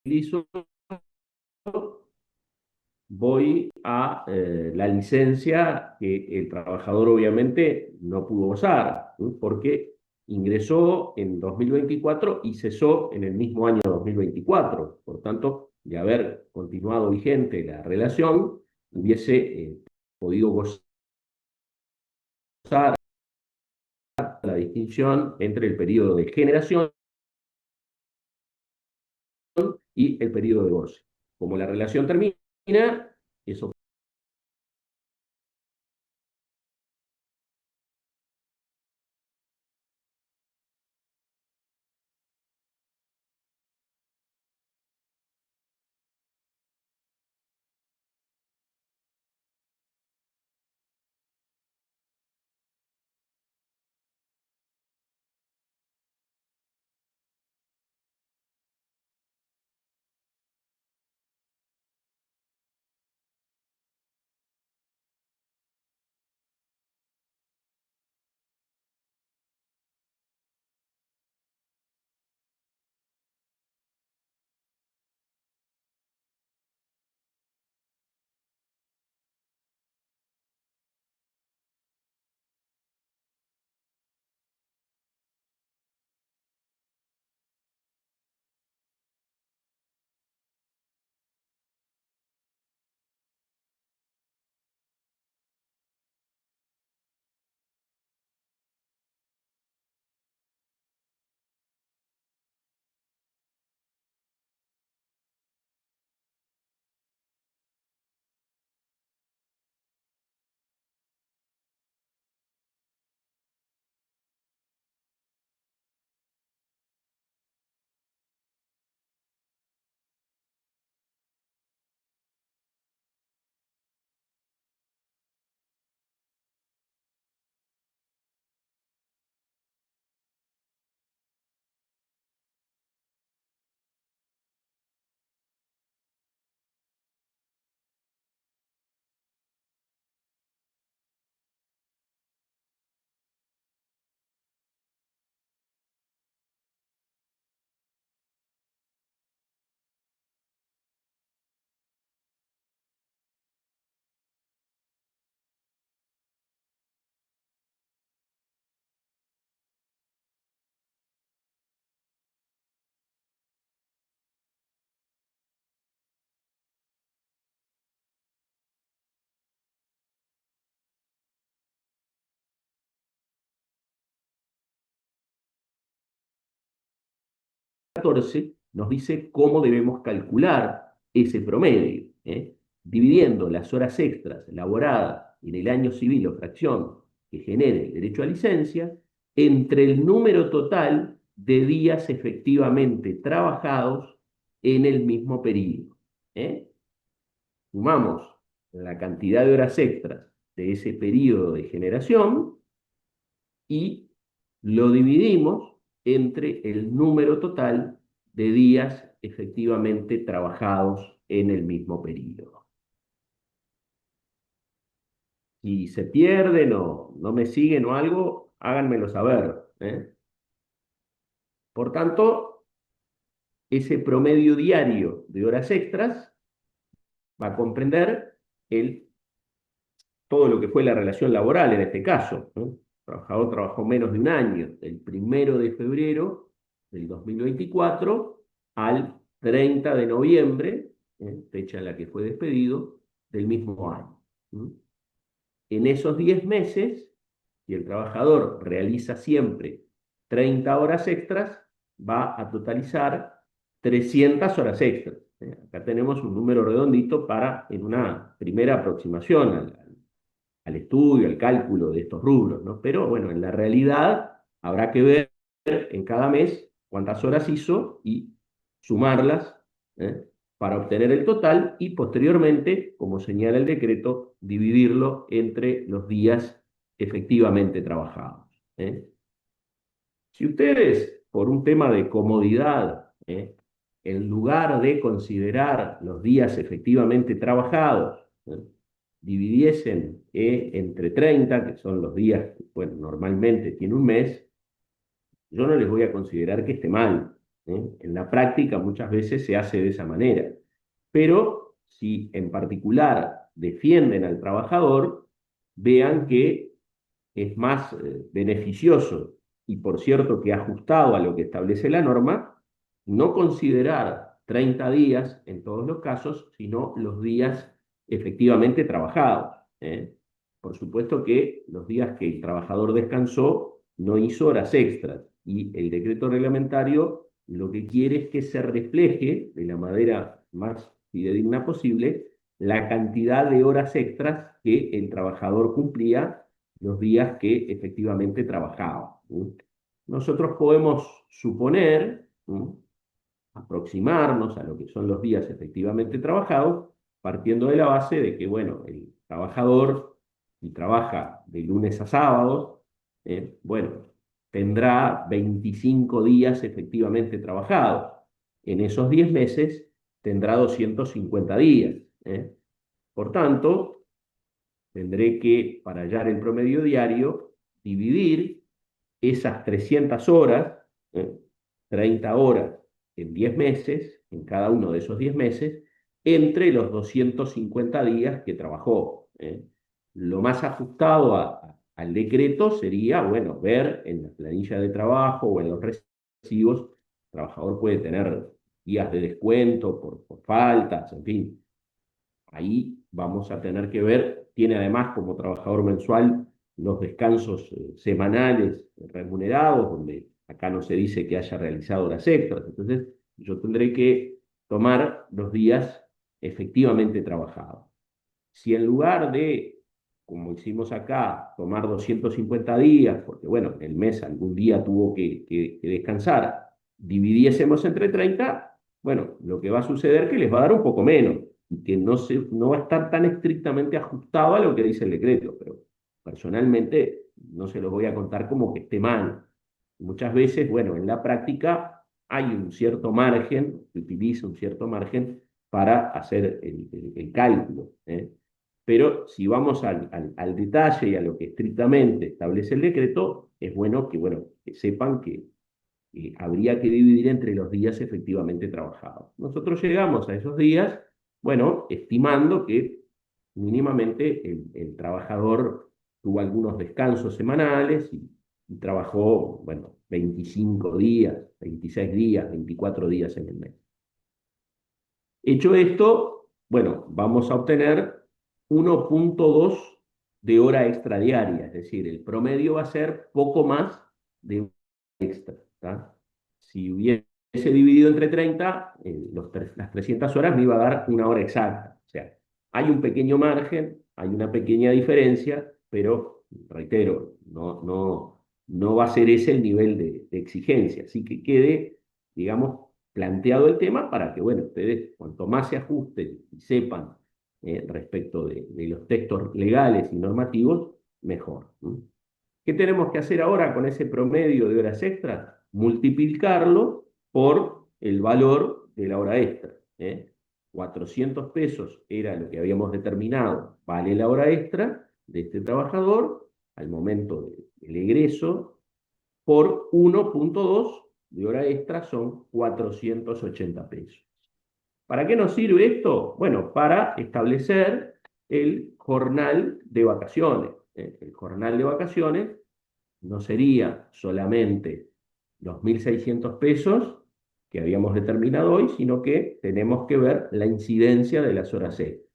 utilizo, voy a la licencia que el trabajador obviamente no pudo gozar, ¿no? Porque ingresó en 2024 y cesó en el mismo año 2024. Por tanto, de haber continuado vigente la relación, hubiese podido gozar la distinción entre el periodo de generación y el periodo de goce. Como la relación termina, eso catorce nos dice cómo debemos calcular ese promedio, ¿eh? Dividiendo las horas extras laboradas en el año civil o fracción que genere el derecho a licencia entre el número total de días efectivamente trabajados en el mismo periodo, ¿eh? Sumamos la cantidad de horas extras de ese periodo de generación y lo dividimos entre el número total de días efectivamente trabajados en el mismo periodo. Si se pierden o no me siguen o algo, háganmelo saber, ¿eh? Por tanto, ese promedio diario de horas extras va a comprender todo lo que fue la relación laboral en este caso, ¿no? El trabajador trabajó menos de un año, del 1 de febrero del 2024 al 30 de noviembre, fecha en la que fue despedido, del mismo año. En esos 10 meses, si el trabajador realiza siempre 30 horas extras, va a totalizar 300 horas extras. Acá tenemos un número redondito para, en una primera aproximación al estudio, al cálculo de estos rubros, ¿no? Pero bueno, en la realidad habrá que ver en cada mes cuántas horas hizo y sumarlas, ¿eh? Para obtener el total y posteriormente, como señala el decreto, dividirlo entre los días efectivamente trabajados, ¿eh? Si ustedes, por un tema de comodidad, en lugar de considerar los días efectivamente trabajados, dividiesen entre 30, que son los días que, bueno, normalmente tiene un mes, yo no les voy a considerar que esté mal. En la práctica muchas veces se hace de esa manera. Pero si en particular defienden al trabajador, vean que es más beneficioso y por cierto que ajustado a lo que establece la norma, no considerar 30 días en todos los casos, sino los días efectivamente trabajados. Por supuesto que los días que el trabajador descansó no hizo horas extras y el decreto reglamentario lo que quiere es que se refleje de la manera más fidedigna posible la cantidad de horas extras que el trabajador cumplía los días que efectivamente trabajaba. Nosotros podemos suponer, aproximarnos a lo que son los días efectivamente trabajados, partiendo de la base de que, bueno, el trabajador, si trabaja de lunes a sábados, bueno, tendrá 25 días efectivamente trabajados. En esos 10 meses tendrá 250 días. Por tanto, tendré que, para hallar el promedio diario, dividir esas 300 horas, ¿eh? 30 horas en 10 meses, en cada uno de esos 10 meses, entre los 250 días que trabajó. Lo más ajustado al decreto sería, bueno, ver en la planilla de trabajo o en los recibos, el trabajador puede tener días de descuento por faltas, en fin, ahí vamos a tener que ver, tiene además como trabajador mensual los descansos semanales remunerados, donde acá no se dice que haya realizado horas extras. Entonces, yo tendré que tomar los días efectivamente trabajados. Si en lugar de, como hicimos acá, tomar 250 días, porque bueno, el mes algún día tuvo que descansar, dividiésemos entre 30, bueno, lo que va a suceder es que les va a dar un poco menos y que no va a estar tan estrictamente ajustado a lo que dice el decreto, pero personalmente no se los voy a contar como que esté mal. Muchas veces, bueno, en la práctica hay un cierto margen, se utiliza un cierto margen para hacer el cálculo. Pero si vamos al detalle y a lo que estrictamente establece el decreto, es bueno que sepan que habría que dividir entre los días efectivamente trabajados. Nosotros llegamos a esos días, bueno, estimando que mínimamente el trabajador tuvo algunos descansos semanales y trabajó, bueno, 25 días, 26 días, 24 días en el mes. Hecho esto, bueno, vamos a obtener 1,2 de hora extra diaria, es decir, el promedio va a ser poco más de una extra. ¿Tá? Si hubiese dividido entre 30, las 300 horas me iba a dar una hora exacta. O sea, hay un pequeño margen, hay una pequeña diferencia, pero, reitero, no va a ser ese el nivel de exigencia. Así que quede, digamos, planteado el tema para que, bueno, ustedes cuanto más se ajusten y sepan respecto de los textos legales y normativos, mejor. ¿Qué tenemos que hacer ahora con ese promedio de horas extras? Multiplicarlo por el valor de la hora extra. 400 pesos era lo que habíamos determinado, vale la hora extra de este trabajador al momento del egreso, por 1,2 de hora extra son 480 pesos. ¿Para qué nos sirve esto? Bueno, para establecer el jornal de vacaciones. El jornal de vacaciones no sería solamente los 1.600 pesos que habíamos determinado hoy, sino que tenemos que ver la incidencia de las horas extras.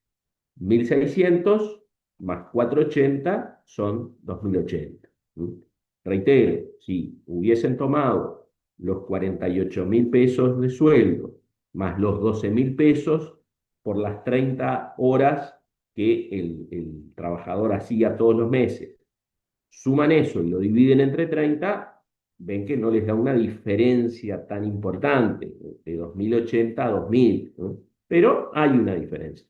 1.600 más 480 son 2.080. Reitero, si hubiesen tomado los 48.000 pesos de sueldo más los 12.000 pesos por las 30 horas que el trabajador hacía todos los meses, suman eso y lo dividen entre 30, ven que no les da una diferencia tan importante, de 2.080 a 2.000, ¿no? Pero hay una diferencia.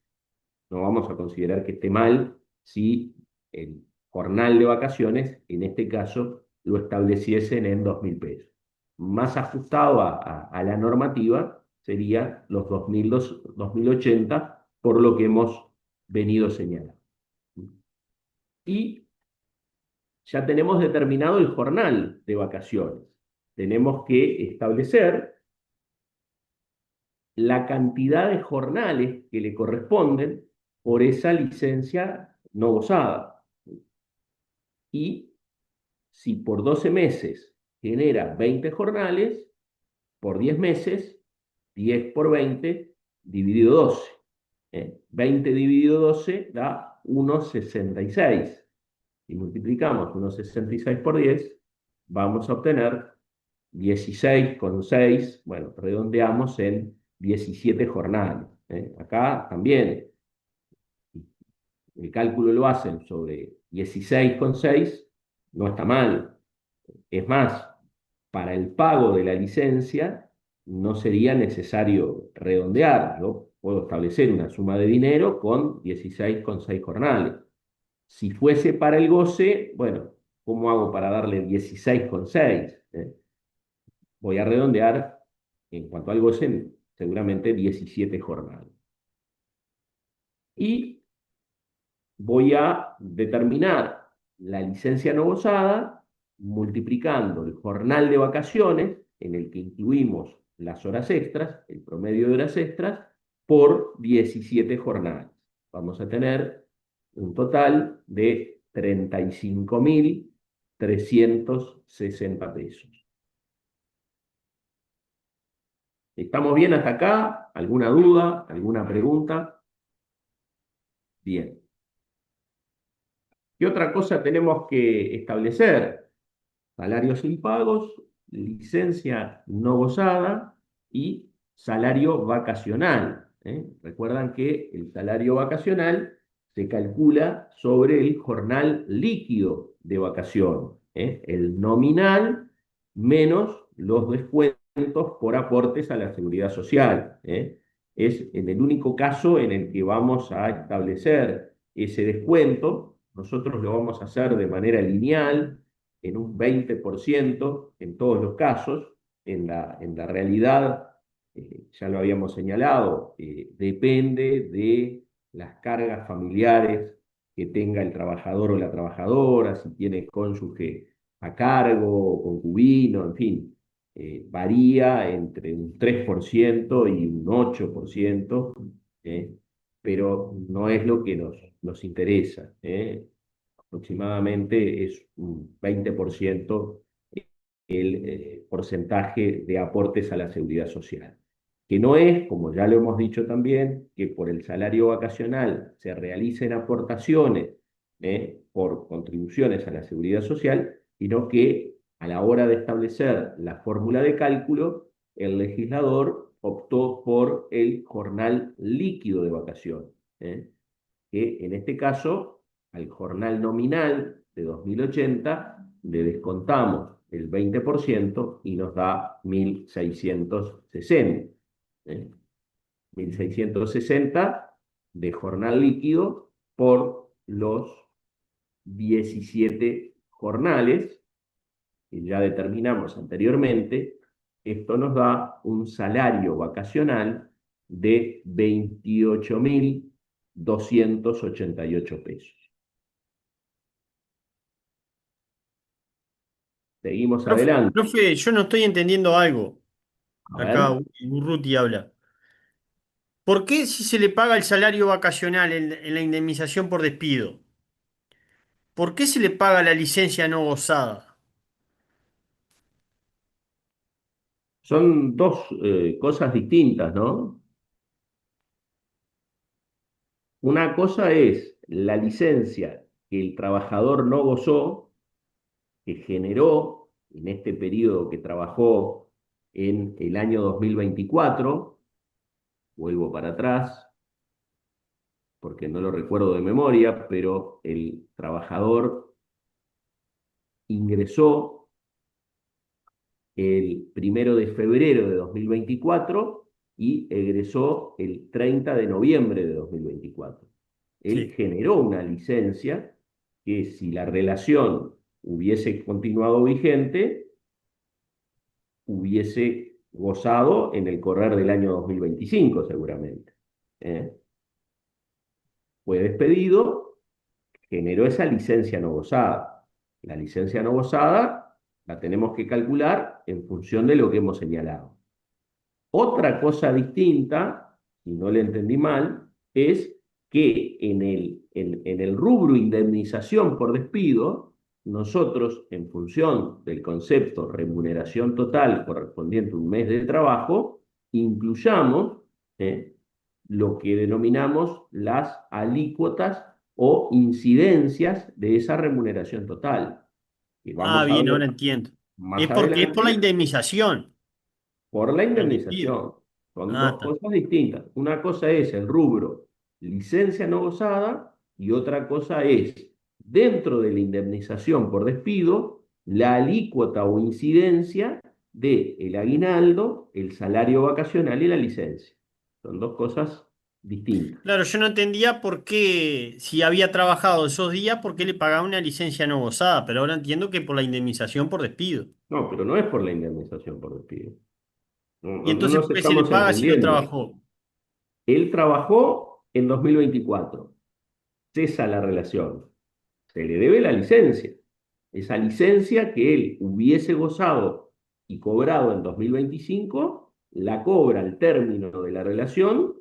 No vamos a considerar que esté mal si el jornal de vacaciones, en este caso, lo estableciesen en 2.000 pesos. Más ajustado a la normativa sería los 2.080 por lo que hemos venido señalando. Y ya tenemos determinado el jornal de vacaciones. Tenemos que establecer la cantidad de jornales que le corresponden por esa licencia no gozada. Y si por 12 meses genera 20 jornales, por 10 meses, 10 por 20 dividido 12. 20 dividido 12 da 1,66. Si multiplicamos 1,66 por 10, vamos a obtener 16,6, bueno, redondeamos en 17 jornales. Acá también el cálculo lo hacen sobre 16,6, no está mal. Es más, para el pago de la licencia no sería necesario redondear. Yo puedo establecer una suma de dinero con 16,6 jornales. Si fuese para el goce, bueno, ¿cómo hago para darle 16,6? Voy a redondear en cuanto al goce, seguramente 17 jornales. Y voy a determinar la licencia no gozada multiplicando el jornal de vacaciones, en el que incluimos las horas extras, el promedio de horas extras, por 17 jornales. Vamos a tener un total de 35.360 pesos. ¿Estamos bien hasta acá? ¿Alguna duda? ¿Alguna pregunta? Bien. ¿Qué otra cosa tenemos que establecer? Salarios impagos, licencia no gozada y salario vacacional. Recuerdan que el salario vacacional se calcula sobre el jornal líquido de vacación, el nominal menos los descuentos por aportes a la seguridad social. Es en el único caso en el que vamos a establecer ese descuento. Nosotros lo vamos a hacer de manera lineal, en un 20% en todos los casos. En la realidad, ya lo habíamos señalado, depende de las cargas familiares que tenga el trabajador o la trabajadora, si tiene cónyuge a cargo, concubino, en fin, varía entre un 3% y un 8%, pero no es lo que nos interesa. Aproximadamente es un 20% el porcentaje de aportes a la seguridad social. Que no es, como ya lo hemos dicho también, que por el salario vacacional se realicen aportaciones por contribuciones a la seguridad social, sino que a la hora de establecer la fórmula de cálculo, el legislador optó por el jornal líquido de vacaciones, que en este caso, al jornal nominal de 2080 le descontamos el 20% y nos da 1.660. 1.660 de jornal líquido por los 17 jornales que ya determinamos anteriormente. Esto nos da un salario vacacional de 28.288 pesos. Seguimos adelante. Profe, yo no estoy entendiendo algo. A Acá ver, Urruti habla. ¿Por qué si se le paga el salario vacacional en la indemnización por despido? ¿Por qué se le paga la licencia no gozada? son dos cosas distintas, ¿no? Una cosa es la licencia que el trabajador no gozó, que generó en este periodo que trabajó en el año 2024. Vuelvo para atrás porque no lo recuerdo de memoria, pero el trabajador ingresó el 1 de febrero de 2024 y egresó el 30 de noviembre de 2024. Él Sí. generó una licencia que, si la relación hubiese continuado vigente, hubiese gozado en el correr del año 2025 seguramente. ¿eh? Fue despedido, generó esa licencia no gozada. La licencia no gozada la tenemos que calcular en función de lo que hemos señalado. Otra cosa distinta, si no le entendí mal, es que en el rubro indemnización por despido, nosotros, en función del concepto remuneración total correspondiente a un mes de trabajo, incluyamos ¿eh? lo que denominamos las alícuotas o incidencias de esa remuneración total, que Ah, vamos a bien, ver ahora entiendo. más Es porque es por la adelante indemnización, por la por el despido. indemnización. Son Ah, dos está. cosas distintas. Una cosa es el rubro licencia no gozada y otra cosa es, dentro de la indemnización por despido, la alícuota o incidencia de el aguinaldo, el salario vacacional y la licencia. Son dos cosas distintas. Claro, yo no entendía por qué, si había trabajado esos días, por qué le pagaba una licencia no gozada, pero ahora entiendo que por la indemnización por despido. No, pero no es por la indemnización por despido. No, ¿Y no entonces nos por qué se le estamos paga si no entendiendo. trabajó? Él trabajó en 2024. Cesa la relación. Se le debe la licencia. Esa licencia que él hubiese gozado y cobrado en 2025, la cobra al término de la relación,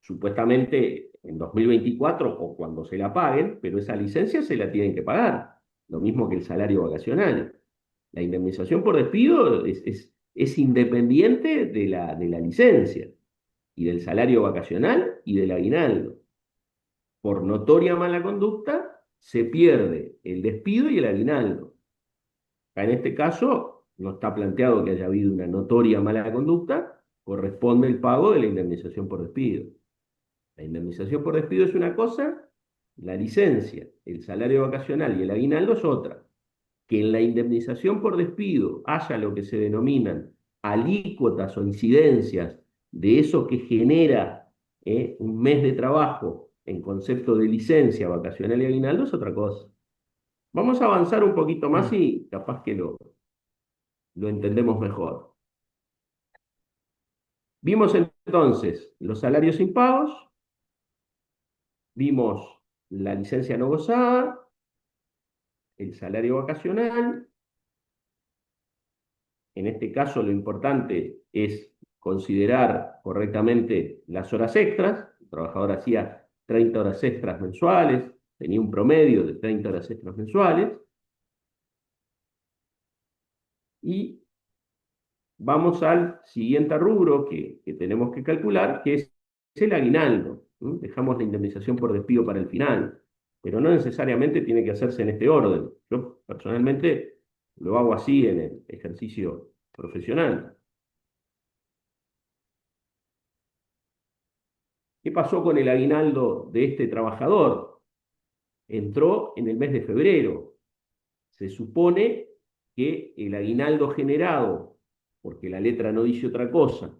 supuestamente en 2024 o cuando se la paguen, pero esa licencia se la tienen que pagar. Lo mismo que el salario vacacional. La indemnización por despido es independiente de la licencia y del salario vacacional y del aguinaldo. Por notoria mala conducta, se pierde el despido y el aguinaldo. En este caso, no está planteado que haya habido una notoria mala conducta, corresponde el pago de la indemnización por despido. La indemnización por despido es una cosa, la licencia, el salario vacacional y el aguinaldo es otra. Que en la indemnización por despido haya lo que se denominan alícuotas o incidencias de eso que genera un mes de trabajo en concepto de licencia, vacacional y aguinaldo es otra cosa. Vamos a avanzar un poquito más Mm. y capaz que lo entendemos mejor. Vimos entonces los salarios impagos, vimos la licencia no gozada, el salario vacacional. En este caso, lo importante es considerar correctamente las horas extras. El trabajador hacía 30 horas extras mensuales, tenía un promedio de 30 horas extras mensuales. Y vamos al siguiente rubro que tenemos que calcular, que es el aguinaldo. ¿Mm? Dejamos la indemnización por despido para el final, pero no necesariamente tiene que hacerse en este orden. Yo personalmente lo hago así en el ejercicio profesional. ¿Qué pasó con el aguinaldo de este trabajador? Entró en el mes de febrero. Se supone que el aguinaldo generado, porque la letra no dice otra cosa,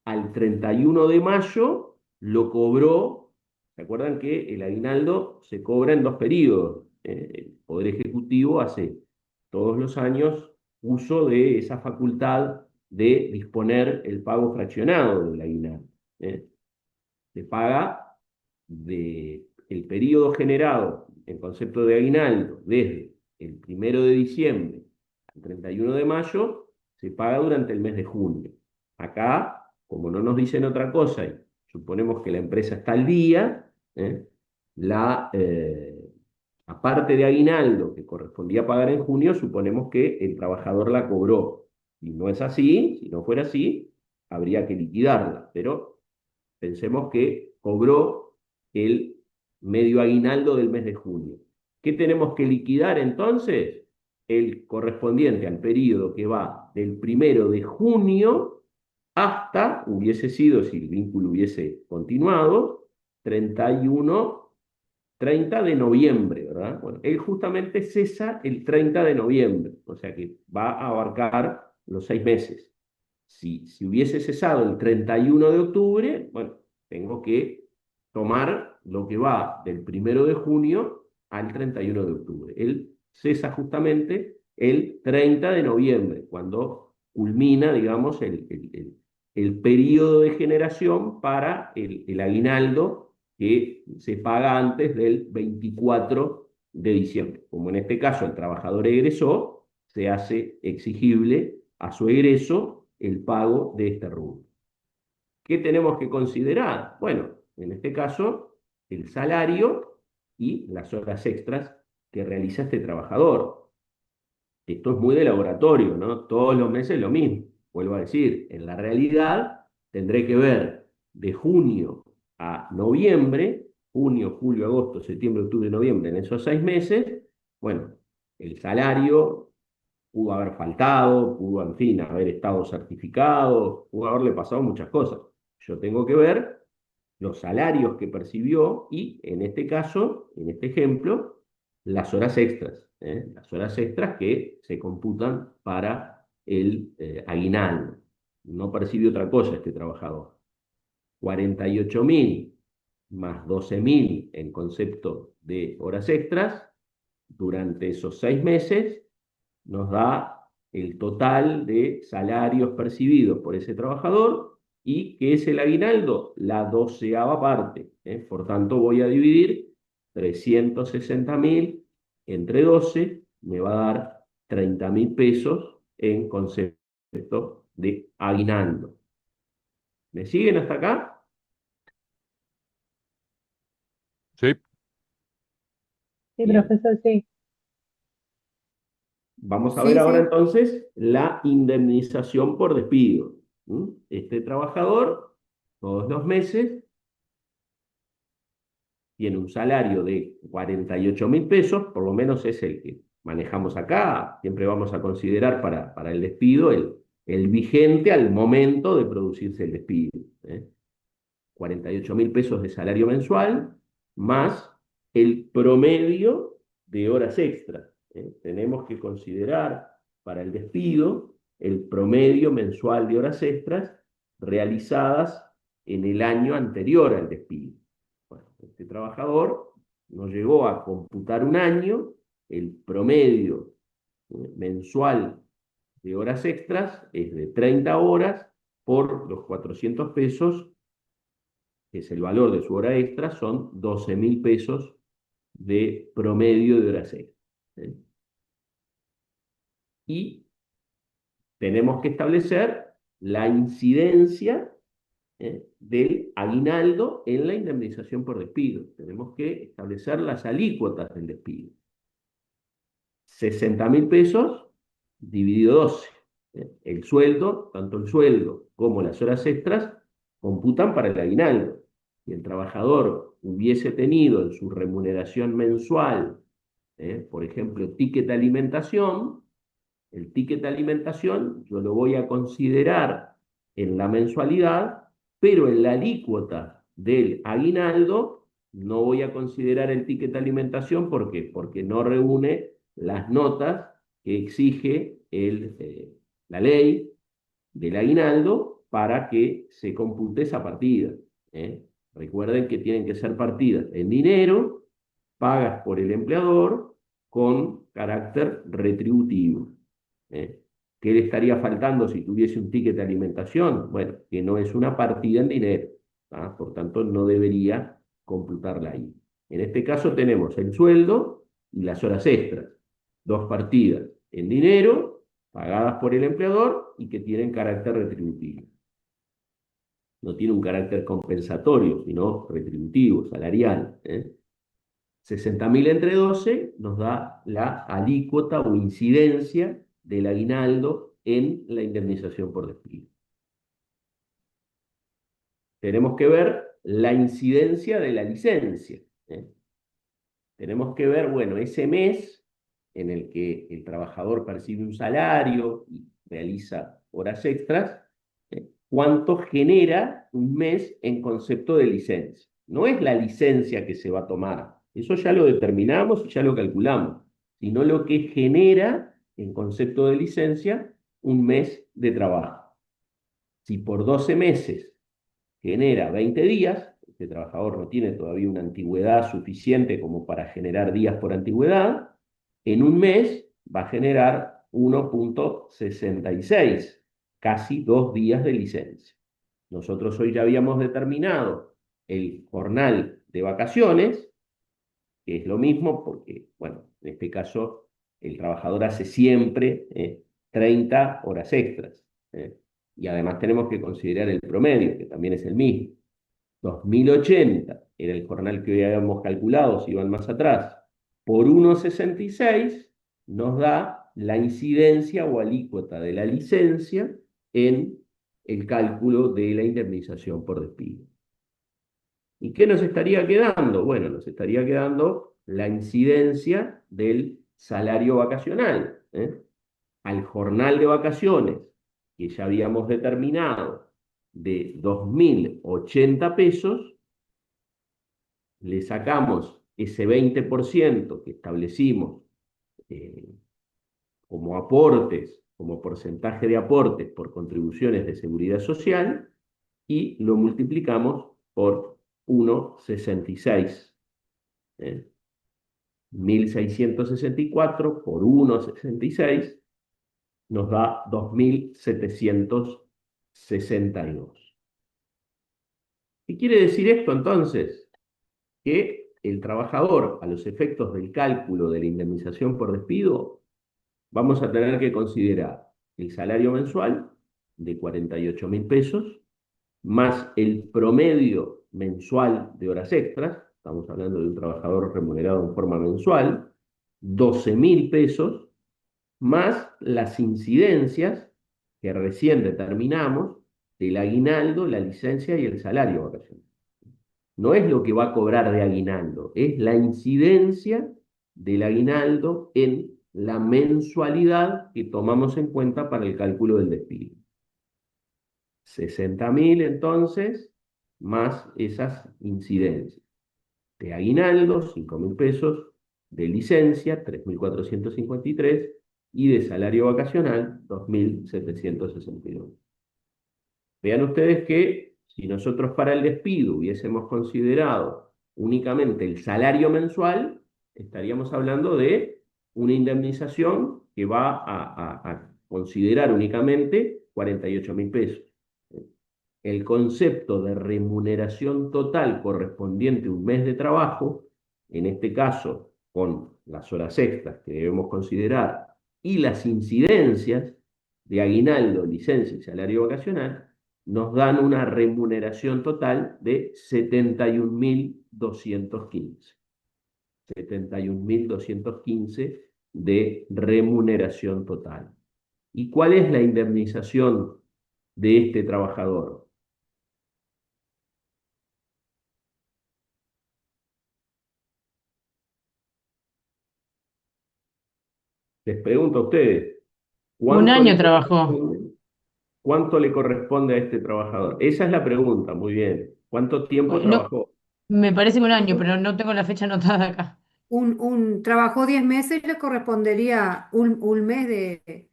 al 31 de mayo lo cobró. ¿Se acuerdan que el aguinaldo se cobra en dos periodos? El Poder Ejecutivo hace todos los años uso de esa facultad de disponer el pago fraccionado del aguinaldo. ¿Eh? Se paga el periodo generado en concepto de aguinaldo desde el 1 de diciembre al 31 de mayo, se paga durante el mes de junio. Acá, como no nos dicen otra cosa y suponemos que la empresa está al día, la aparte de aguinaldo que correspondía pagar en junio, suponemos que el trabajador la cobró. Y no es así, si no fuera así, habría que liquidarla, pero pensemos que cobró el medio aguinaldo del mes de junio. ¿Qué tenemos que liquidar entonces? El correspondiente al periodo que va del 1 de junio hasta, hubiese sido, si el vínculo hubiese continuado, 31, 30 de noviembre, ¿verdad? Bueno, él justamente cesa el 30 de noviembre, o sea que va a abarcar los 6 meses. Si hubiese cesado el 31 de octubre, bueno, tengo que tomar lo que va del 1 de junio al 31 de octubre. Él cesa justamente el 30 de noviembre, cuando culmina, digamos, el periodo de generación para el aguinaldo que se paga antes del 24 de diciembre. Como en este caso el trabajador egresó, se hace exigible a su egreso el pago de este rubro. ¿Qué tenemos que considerar? Bueno, en este caso, el salario y las horas extras que realiza este trabajador. Esto es muy de laboratorio, ¿no? Todos los meses lo mismo. Vuelvo a decir, en la realidad tendré que ver de junio a noviembre, junio, julio, agosto, septiembre, octubre, noviembre, en esos 6 meses, bueno, el salario pudo haber faltado, pudo, en fin, haber estado certificado, pudo haberle pasado muchas cosas. Yo tengo que ver los salarios que percibió y, en este caso, en este ejemplo, las horas extras. Las horas extras que se computan para el aguinaldo. No percibe otra cosa este trabajador. 48.000 más 12.000 en concepto de horas extras durante esos 6 meses nos da el total de salarios percibidos por ese trabajador y que es el aguinaldo, la 12ª parte. Por tanto, voy a dividir 360.000 entre 12, me va a dar 30.000 pesos en concepto de aguinaldo. ¿Me siguen hasta acá? Sí, Sí, Bien. profesor, sí. Vamos a ver Sí, ahora sí. entonces la indemnización por despido. Este trabajador, todos los meses, tiene un salario de 48.000 pesos, por lo menos es el que manejamos acá. Siempre vamos a considerar para el despido el vigente al momento de producirse el despido. 48.000 pesos de salario mensual, más el promedio de horas extras. Tenemos que considerar para el despido el promedio mensual de horas extras realizadas en el año anterior al despido. Bueno, este trabajador no llegó a computar un año, el promedio mensual de horas extras es de 30 horas por los 400 pesos, que es el valor de su hora extra, son 12.000 pesos de promedio de horas extras. Y tenemos que establecer la incidencia del aguinaldo en la indemnización por despido. Tenemos que establecer las alícuotas del despido. 60.000 pesos dividido 12. El sueldo, tanto el sueldo como las horas extras, computan para el aguinaldo. Si el trabajador hubiese tenido en su remuneración mensual, por ejemplo, ticket de alimentación, el ticket de alimentación yo lo voy a considerar en la mensualidad, pero en la alícuota del aguinaldo no voy a considerar el ticket de alimentación. ¿Por qué? Porque no reúne las notas que exige la ley del aguinaldo para que se compute esa partida. Recuerden que tienen que ser partidas en dinero, pagas por el empleador, con carácter retributivo. ¿Qué le estaría faltando si tuviese un ticket de alimentación? Bueno, que no es una partida en dinero, por tanto no debería computarla ahí. En este caso tenemos el sueldo y las horas extras, dos partidas en dinero, pagadas por el empleador y que tienen carácter retributivo. No tiene un carácter compensatorio, sino retributivo, salarial. 60.000 entre 12 nos da la alícuota o incidencia del aguinaldo en la indemnización por despido. Tenemos que ver la incidencia de la licencia. Tenemos que ver, bueno, ese mes en el que el trabajador percibe un salario y realiza horas extras, cuánto genera un mes en concepto de licencia. No es la licencia que se va a tomar, eso ya lo determinamos y ya lo calculamos, sino lo que genera en concepto de licencia un mes de trabajo. Si por 12 meses genera 20 días, este trabajador no tiene todavía una antigüedad suficiente como para generar días por antigüedad, en un mes va a generar 1,66, casi 2 días de licencia. Nosotros hoy ya habíamos determinado el jornal de vacaciones, que es lo mismo porque, bueno, en este caso el trabajador hace siempre 30 horas extras. Y además tenemos que considerar el promedio, que también es el mismo. 2080 era el jornal que hoy habíamos calculado, si iban más atrás, por 1,66 nos da la incidencia o alícuota de la licencia en el cálculo de la indemnización por despido. ¿Y qué nos estaría quedando? Bueno, nos estaría quedando la incidencia del salario vacacional, al jornal de vacaciones que ya habíamos determinado de 2.080 pesos, le sacamos ese 20% que establecimos como aportes, como porcentaje de aportes por contribuciones de seguridad social, y lo multiplicamos por 1,66. 1.664 por 1,66 nos da 2.762. ¿Qué quiere decir esto entonces? Que el trabajador, a los efectos del cálculo de la indemnización por despido, vamos a tener que considerar el salario mensual de 48.000 pesos, más el promedio mensual de horas extras, estamos hablando de un trabajador remunerado en forma mensual, 12.000 pesos, más las incidencias que recién determinamos del aguinaldo, la licencia y el salario vacacional. No es lo que va a cobrar de aguinaldo, es la incidencia del aguinaldo en la mensualidad que tomamos en cuenta para el cálculo del despido. 60.000 entonces, más esas incidencias. De aguinaldo, 5.000 pesos, de licencia, 3.453, y de salario vacacional, 2.762. Vean ustedes que si nosotros para el despido hubiésemos considerado únicamente el salario mensual, estaríamos hablando de una indemnización que va a considerar únicamente 48.000 pesos. El concepto de remuneración total correspondiente a un mes de trabajo, en este caso con las horas extras que debemos considerar y las incidencias de aguinaldo, licencia y salario vacacional, nos dan una remuneración total de 71.215. 71.215 de remuneración total. ¿Y cuál es la indemnización de este trabajador? Les pregunto a ustedes, Un ¿cuánto año le trabajó. corresponde, cuánto le corresponde a este trabajador? Esa es la pregunta, muy bien. ¿Cuánto tiempo No, trabajó? me parece que un año, pero no tengo la fecha anotada acá. Trabajó 10 meses, le correspondería un mes de...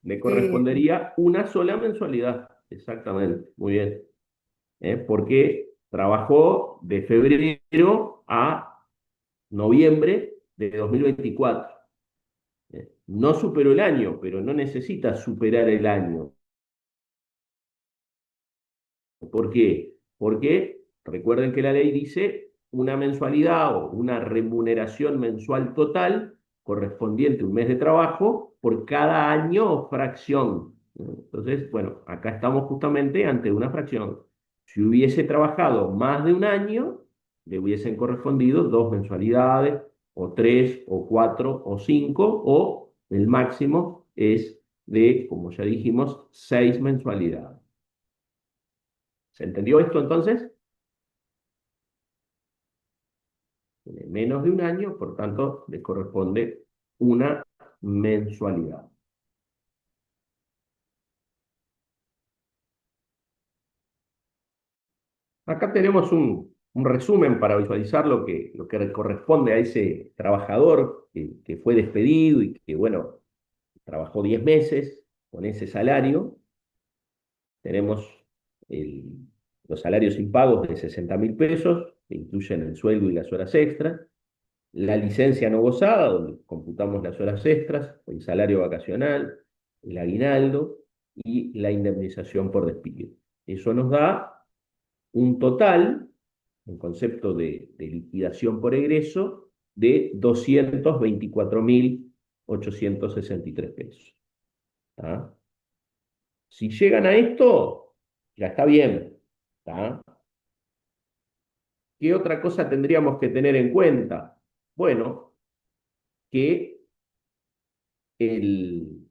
Le eh, correspondería una sola mensualidad, exactamente, muy bien. Porque trabajó de febrero a noviembre de 2024. No superó el año, pero no necesita superar el año. ¿Por qué? Porque recuerden que la ley dice una mensualidad o una remuneración mensual total correspondiente a un mes de trabajo por cada año o fracción. Entonces, bueno, acá estamos justamente ante una fracción. Si hubiese trabajado más de un año, le hubiesen correspondido 2 mensualidades, o 3, o 4, o 5, o el máximo es de, como ya dijimos, 6 mensualidades. ¿Se entendió esto entonces? Tiene menos de un año, por tanto, le corresponde una mensualidad. Acá tenemos un resumen para visualizar lo que corresponde a ese trabajador que fue despedido y que, bueno, trabajó 10 meses con ese salario. Tenemos los salarios impagos de 60.000 pesos, que incluyen el sueldo y las horas extras. La licencia no gozada, donde computamos las horas extras, el salario vacacional, el aguinaldo y la indemnización por despido. Eso nos da un total, en concepto de liquidación por egreso, de 224.863 pesos. ¿Ah? Si llegan a esto, ya está bien. ¿Está? ¿Qué otra cosa tendríamos que tener en cuenta? Bueno, que el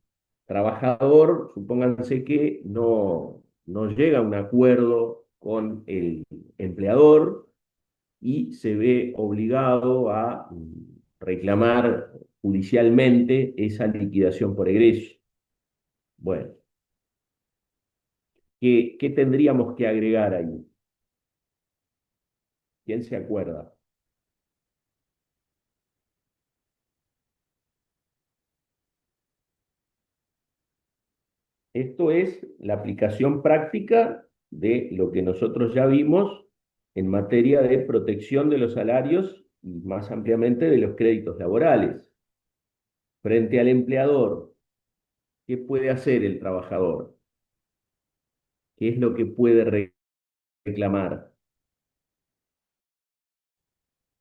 trabajador, supónganse que no llega a un acuerdo con el empleador y se ve obligado a reclamar judicialmente esa liquidación por egreso. Bueno, ¿qué tendríamos que agregar ahí? ¿Quién se acuerda? Esto es la aplicación práctica de lo que nosotros ya vimos en materia de protección de los salarios y más ampliamente de los créditos laborales. Frente al empleador, ¿qué puede hacer el trabajador? ¿Qué es lo que puede reclamar?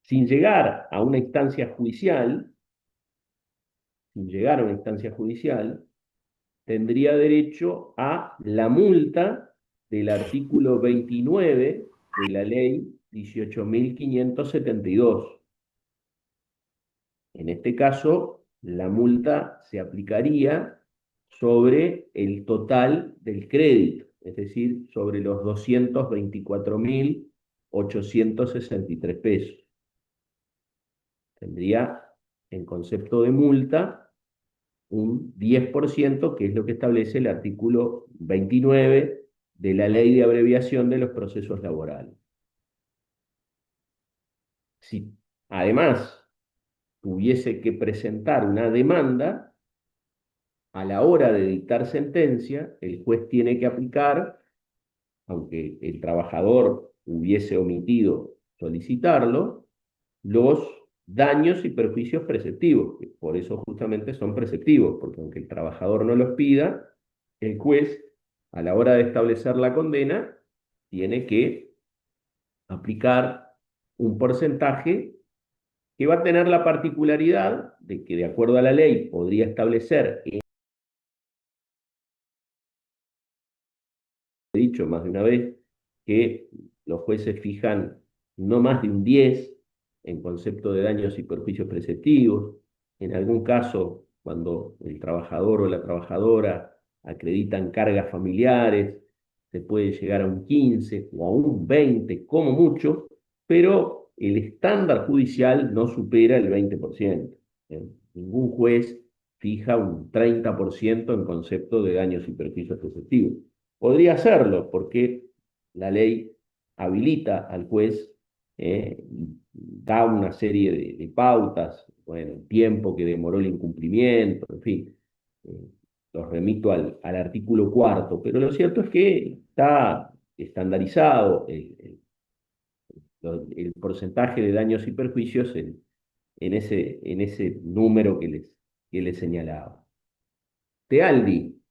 Sin llegar a una instancia judicial, tendría derecho a la multa del artículo 29 de la ley 18.572. En este caso, la multa se aplicaría sobre el total del crédito, es decir, sobre los 224.863 pesos. Tendría, en concepto de multa, un 10%, que es lo que establece el artículo 29 de la Ley de Abreviación de los Procesos Laborales. Si además tuviese que presentar una demanda, a la hora de dictar sentencia, el juez tiene que aplicar, aunque el trabajador hubiese omitido solicitarlo, los daños y perjuicios preceptivos, que por eso justamente son preceptivos, porque aunque el trabajador no los pida, el juez, a la hora de establecer la condena, tiene que aplicar un porcentaje que va a tener la particularidad de que, de acuerdo a la ley, podría establecer, he dicho más de una vez, que los jueces fijan no más de un 10 en concepto de daños y perjuicios preceptivos. En algún caso, cuando el trabajador o la trabajadora acreditan cargas familiares, se puede llegar a un 15 o a un 20 como mucho, pero el estándar judicial no supera el 20%. Ningún juez fija un 30% en concepto de daños y perjuicios preceptivos. Podría hacerlo porque la ley habilita al juez, da una serie de pautas, bueno, el tiempo que demoró el incumplimiento, en fin, los remito al artículo 4, pero lo cierto es que está estandarizado el porcentaje de daños y perjuicios en ese número que les señalaba. Tealdi.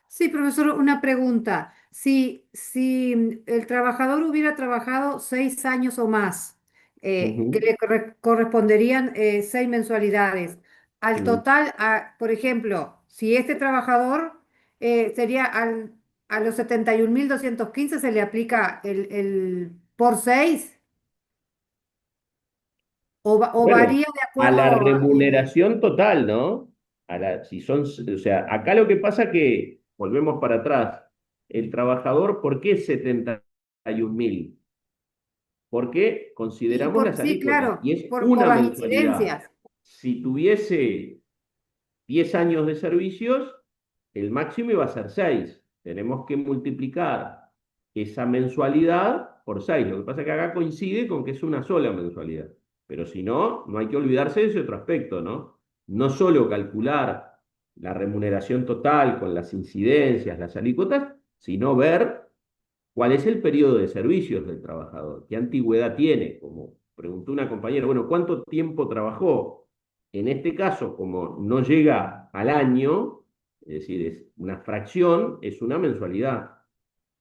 Sí, profesor, una pregunta. Si el trabajador hubiera trabajado 6 años o más, que Ujú, le corresponderían 6 mensualidades, al ujú. total, por ejemplo, si este trabajador sería a los 71.215 se le aplica el por 6 o Bueno, varía de a la acuerdo remuneración total, ¿no? Si son, o sea, acá lo que pasa que, volvemos para atrás, el trabajador, ¿por qué 71.000? Porque consideramos las sí, alícuotas claro, y es por una las mensualidad. incidencias. Si tuviese 10 años de servicios, el máximo iba a ser 6. Tenemos que multiplicar esa mensualidad por 6. Lo que pasa es que acá coincide con que es una sola mensualidad. Pero si no, no hay que olvidarse de ese otro aspecto, ¿no? No solo calcular la remuneración total con las incidencias, las alícuotas, sino ver cuál es el periodo de servicios del trabajador, qué antigüedad tiene, como preguntó una compañera, bueno, ¿cuánto tiempo trabajó? En este caso, como no llega al año, es decir, es una fracción, es una mensualidad.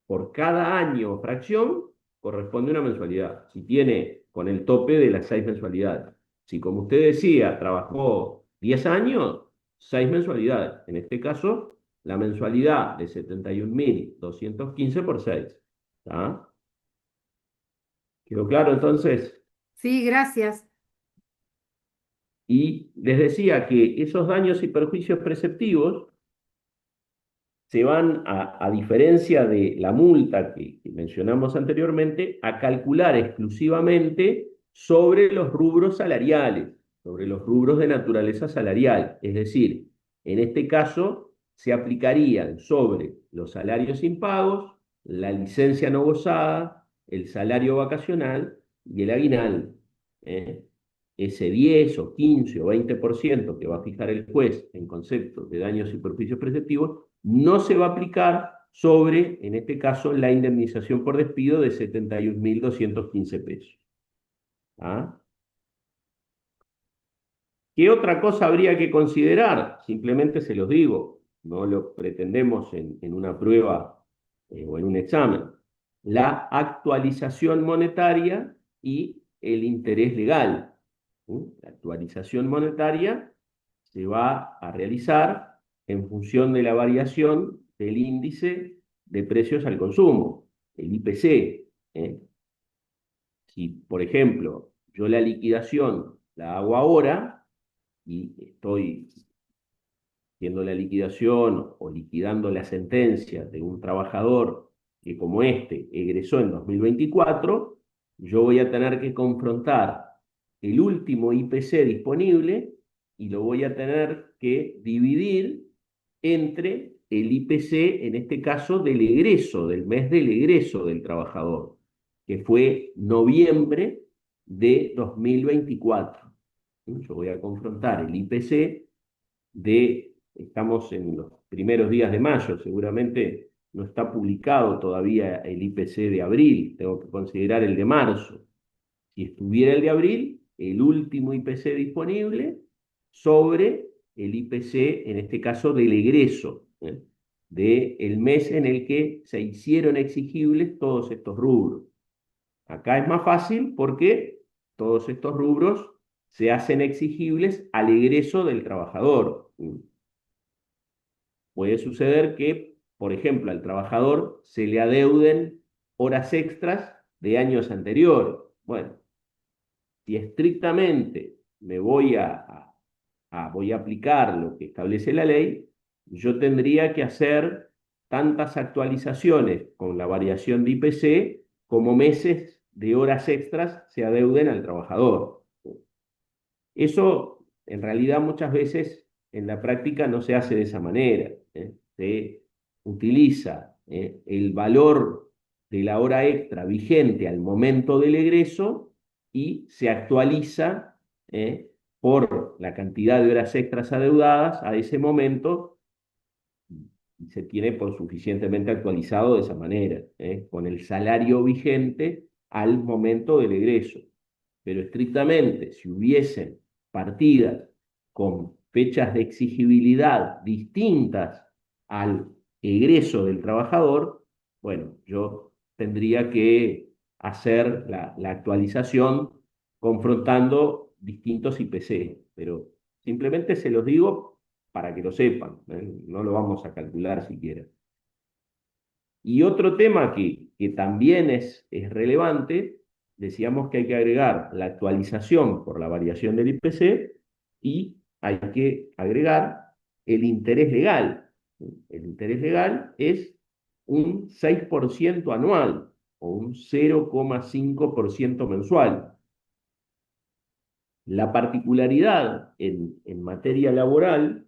Por cada año o fracción corresponde una mensualidad. Si tiene con el tope de las 6 mensualidades. Si, como usted decía, trabajó 10 años, 6 mensualidades. En este caso, la mensualidad de 71.215 por 6. ¿Está? ¿Quedó claro entonces? Sí, gracias. Y les decía que esos daños y perjuicios preceptivos se van, a diferencia de la multa que mencionamos anteriormente, a calcular exclusivamente sobre los rubros salariales, sobre los rubros de naturaleza salarial. Es decir, en este caso se aplicarían sobre los salarios impagos, la licencia no gozada, el salario vacacional y el aguinaldo. ¿Eh? Ese 10 o 15 o 20% que va a fijar el juez en concepto de daños y perjuicios preceptivos no se va a aplicar sobre, en este caso, la indemnización por despido de 71.215 pesos. ¿Ah? ¿Qué otra cosa habría que considerar? Simplemente se los digo, no lo pretendemos en una prueba o en un examen. La actualización monetaria y el interés legal. La actualización monetaria se va a realizar en función de la variación del índice de precios al consumo, el IPC. ¿Eh? Si, por ejemplo, yo la liquidación la hago ahora y estoy haciendo la liquidación o liquidando la sentencia de un trabajador que como este egresó en 2024, yo voy a tener que confrontar el último IPC disponible y lo voy a tener que dividir entre el IPC, en este caso, del egreso, del mes del egreso del trabajador, que fue noviembre de 2024. Yo voy a confrontar el IPC estamos en los primeros días de mayo, seguramente no está publicado todavía el IPC de abril, tengo que considerar el de marzo. Si estuviera el de abril, el último IPC disponible sobre el IPC, en este caso del egreso, del mes en el que se hicieron exigibles todos estos rubros. Acá es más fácil porque todos estos rubros se hacen exigibles al egreso del trabajador. Puede suceder que, por ejemplo, al trabajador se le adeuden horas extras de años anteriores. Bueno, si estrictamente me voy a aplicar lo que establece la ley, yo tendría que hacer tantas actualizaciones con la variación de IPC como meses de horas extras se adeuden al trabajador. Eso, en realidad, muchas veces en la práctica no se hace de esa manera. Se utiliza el valor de la hora extra vigente al momento del egreso y se actualiza por la cantidad de horas extras adeudadas a ese momento y se tiene por suficientemente actualizado de esa manera, con el salario vigente al momento del egreso. Pero estrictamente, si hubiesen partidas con fechas de exigibilidad distintas al egreso del trabajador, bueno, yo tendría que hacer la actualización confrontando distintos IPC, pero simplemente se los digo para que lo sepan, no lo vamos a calcular siquiera. Y otro tema que también es relevante, decíamos que hay que agregar la actualización por la variación del IPC y hay que agregar el interés legal. El interés legal es un 6% anual o un 0,5% mensual. La particularidad en materia laboral,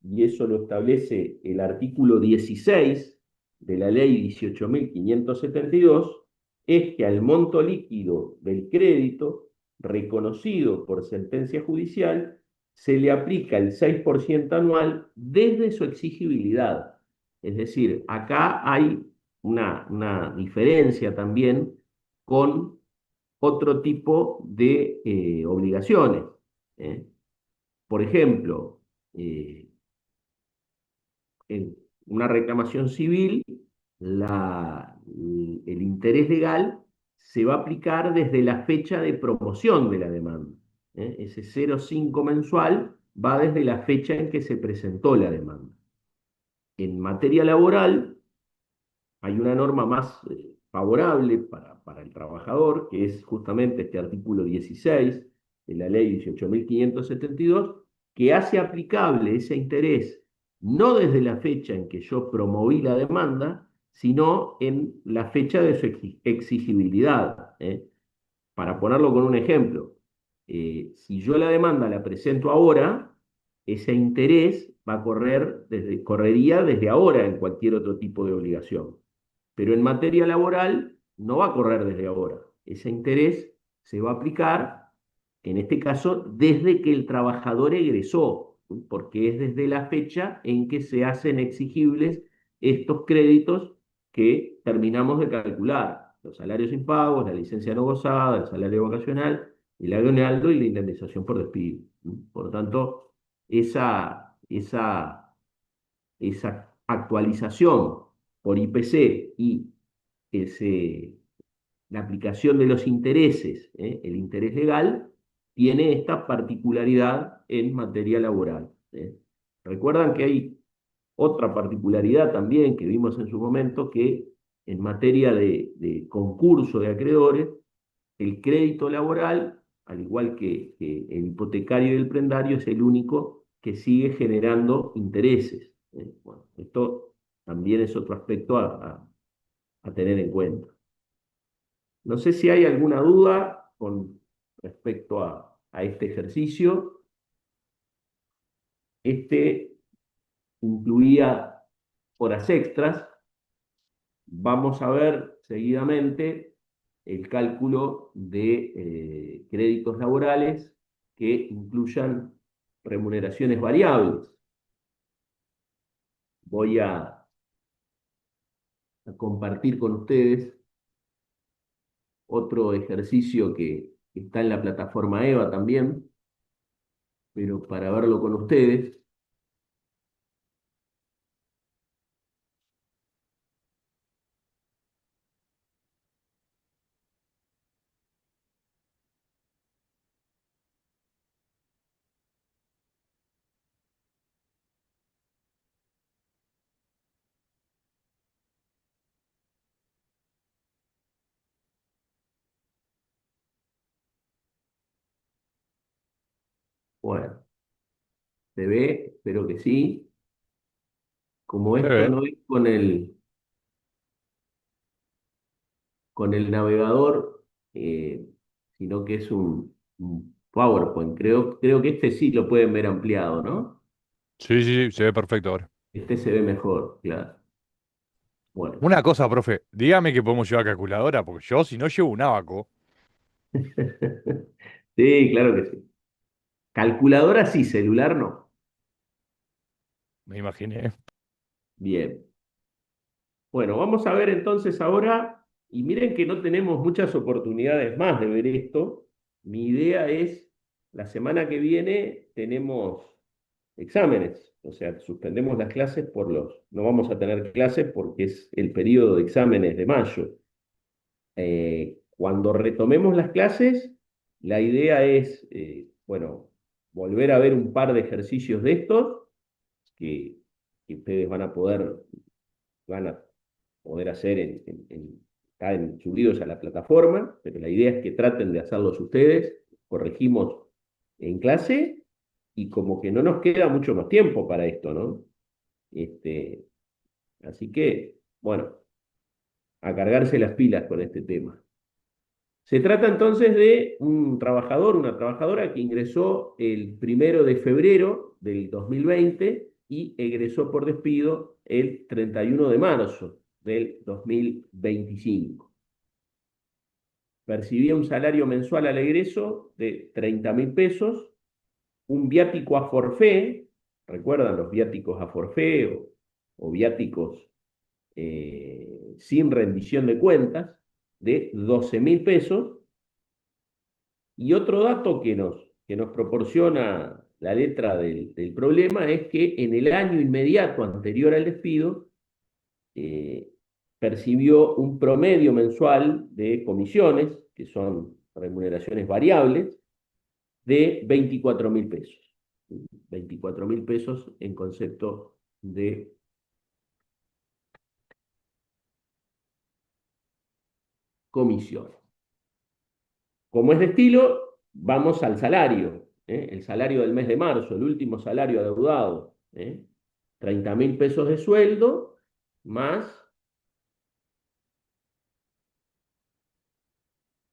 y eso lo establece el artículo 16 de la ley 18.572, es que al monto líquido del crédito reconocido por sentencia judicial se le aplica el 6% anual desde su exigibilidad. Es decir, acá hay una diferencia también con otro tipo de obligaciones. Por ejemplo, en una reclamación civil, el interés legal se va a aplicar desde la fecha de promoción de la demanda. Ese 0,5 mensual va desde la fecha en que se presentó la demanda. en materia laboral hay una norma más favorable para el trabajador, que es justamente este artículo 16 de la ley 18.572, que hace aplicable ese interés no desde la fecha en que yo promoví la demanda, sino en la fecha de su exigibilidad. Para ponerlo con un ejemplo, si yo la demanda la presento ahora, ese interés va a correría desde ahora en cualquier otro tipo de obligación. Pero en materia laboral no va a correr desde ahora. Ese interés se va a aplicar, en este caso, desde que el trabajador egresó, porque es desde la fecha en que se hacen exigibles estos créditos que terminamos de calcular: los salarios impagos, la licencia no gozada, el salario vacacional, el aguinaldo y la indemnización por despido. Por lo tanto, esa actualización por IPC y la aplicación de los intereses, el interés legal, tiene esta particularidad en materia laboral. Recuerdan que hay otra particularidad también que vimos en su momento, que en materia de concurso de acreedores, el crédito laboral, al igual que el hipotecario y el prendario, es el único que sigue generando intereses. Bueno, esto también es otro aspecto a tener en cuenta. No sé si hay alguna duda con respecto a este ejercicio. Este incluía horas extras. Vamos a ver seguidamente el cálculo de créditos laborales que incluyan remuneraciones variables. Voy a compartir con ustedes otro ejercicio que está en la plataforma EVA también, pero para verlo con ustedes. Bueno, se ve, espero que sí. Como Se esto ve. no es con el navegador, sino que es un PowerPoint. Creo que este sí lo pueden ver ampliado, ¿no? Sí, sí, sí, se ve perfecto ahora. Este se ve mejor, claro. Bueno. Una cosa, profe, dígame que podemos llevar calculadora, porque yo si no llevo un abaco, Sí, claro que sí. Calculadora sí, celular no. me imaginé. Bien. Bueno, vamos a ver entonces ahora, y miren que no tenemos muchas oportunidades más de ver esto. Mi idea es, la semana que viene tenemos exámenes, o sea, suspendemos las clases no vamos a tener clases porque es el periodo de exámenes de mayo. Cuando retomemos las clases, la idea es, bueno, volver a ver un par de ejercicios de estos que, que ustedes van a poder hacer subidos a la plataforma, pero la idea es que traten de hacerlos ustedes, corregimos en clase y como que no nos queda mucho más tiempo para esto, ¿no? Así que, bueno, a cargarse las pilas con este tema. Se trata entonces de un trabajador, una trabajadora que ingresó el 1 de febrero del 2020 y egresó por despido el 31 de marzo del 2025. Percibía un salario mensual al egreso de 30.000 pesos, un viático a forfé. ¿Recuerdan los viáticos a forfé o viáticos sin rendición de cuentas de 12.000 pesos? Y otro dato que nos proporciona la letra del problema es que en el año inmediato anterior al despido eh, percibió un promedio mensual de comisiones, que son remuneraciones variables, de 24.000 pesos. 24.000 pesos en concepto de comisiones. Como es de estilo, vamos al salario, el salario del mes de marzo, el último salario adeudado, 30.000 pesos de sueldo, más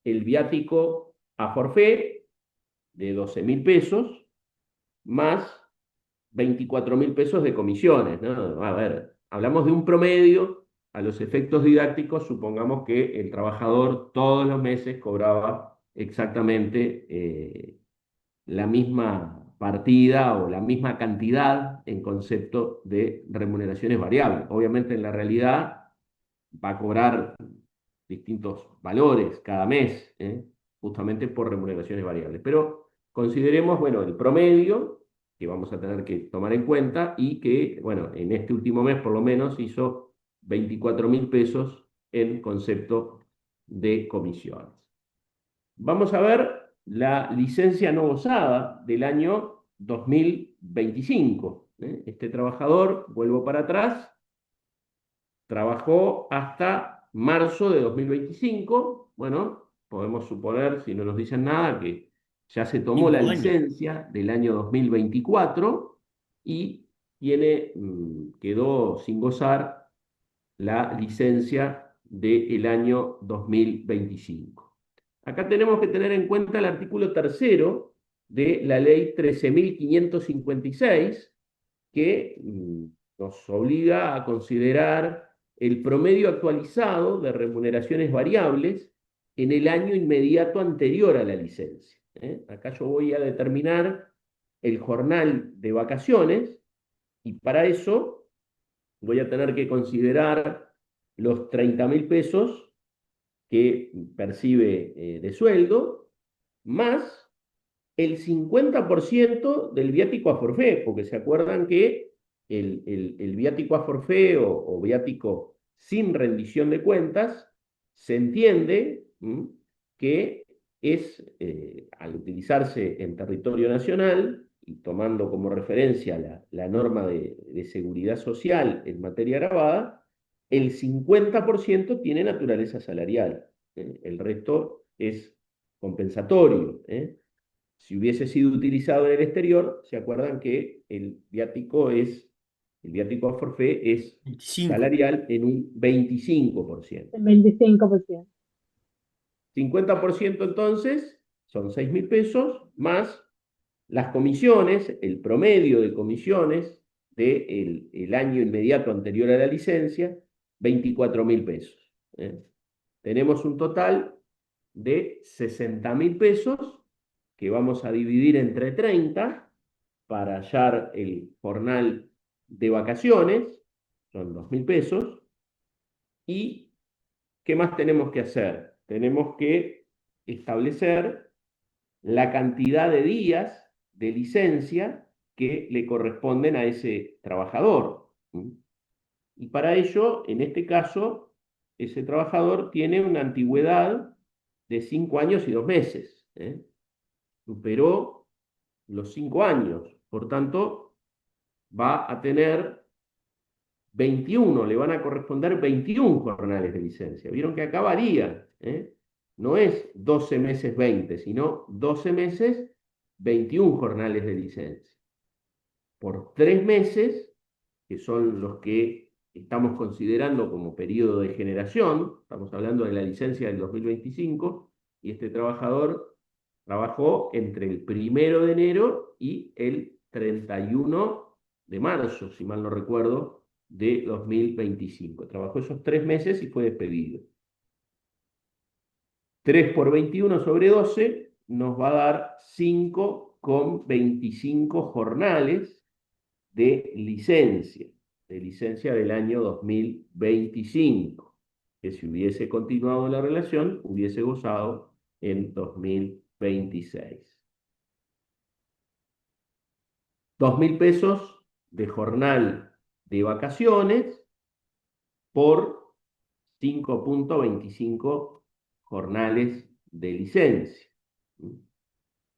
el viático a forfait de 12.000 pesos, más 24.000 pesos de comisiones, ¿no? A ver, hablamos de un promedio, a los efectos didácticos, supongamos que el trabajador todos los meses cobraba exactamente la misma partida o la misma cantidad en concepto de remuneraciones variables. Obviamente en la realidad va a cobrar distintos valores cada mes, justamente por remuneraciones variables. Pero consideremos, bueno, el promedio que vamos a tener que tomar en cuenta y que, bueno, en este último mes por lo menos hizo 24.000 pesos en concepto de comisiones. Vamos a ver la licencia no gozada del año 2025. Este trabajador, vuelvo para atrás, trabajó hasta marzo de 2025. Bueno, podemos suponer, si no nos dicen nada, que ya se tomó la 5 años. licencia del año 2024 y quedó sin gozar la licencia del año 2025. Acá tenemos que tener en cuenta el artículo 3º de la ley 13.556, que nos obliga a considerar el promedio actualizado de remuneraciones variables en el año inmediato anterior a la licencia. Acá yo voy a determinar el jornal de vacaciones y para eso voy a tener que considerar los 30.000 pesos que percibe de sueldo, más el 50% del viático a forfait, porque se acuerdan que el viático a forfait o viático sin rendición de cuentas se entiende que es, al utilizarse en territorio nacional y tomando como referencia la norma de seguridad social en materia agravada, el 50% tiene naturaleza salarial, el resto es compensatorio. Si hubiese sido utilizado en el exterior, se acuerdan que el viático a forfait es 25. salarial en un 25%. El 25%. 50% entonces son 6.000 pesos más las comisiones, el promedio de comisiones del año inmediato anterior a la licencia, 24.000 pesos. Tenemos un total de 60.000 pesos que vamos a dividir entre 30 para hallar el jornal de vacaciones, son 2.000 pesos. ¿Y qué más tenemos que hacer? Tenemos que establecer la cantidad de días de licencia que le corresponden a ese trabajador. Y para ello, en este caso, ese trabajador tiene una antigüedad de 5 años y 2 meses. Superó los 5 años, por tanto, va a tener 21, le van a corresponder 21 jornales de licencia. Vieron que acá varía, no es 12 meses 20, sino 12 meses 21 jornales de licencia. Por 3 meses, que son los que estamos considerando como periodo de generación, estamos hablando de la licencia del 2025, y este trabajador trabajó entre el 1 de enero y el 31 de marzo, si mal no recuerdo, de 2025. Trabajó esos 3 meses y fue despedido. 3 por 21 sobre 12 nos va a dar 5,25 jornales de licencia del año 2025, que si hubiese continuado la relación, hubiese gozado en 2026. 2.000 pesos de jornal de vacaciones por 5,25 jornales de licencia.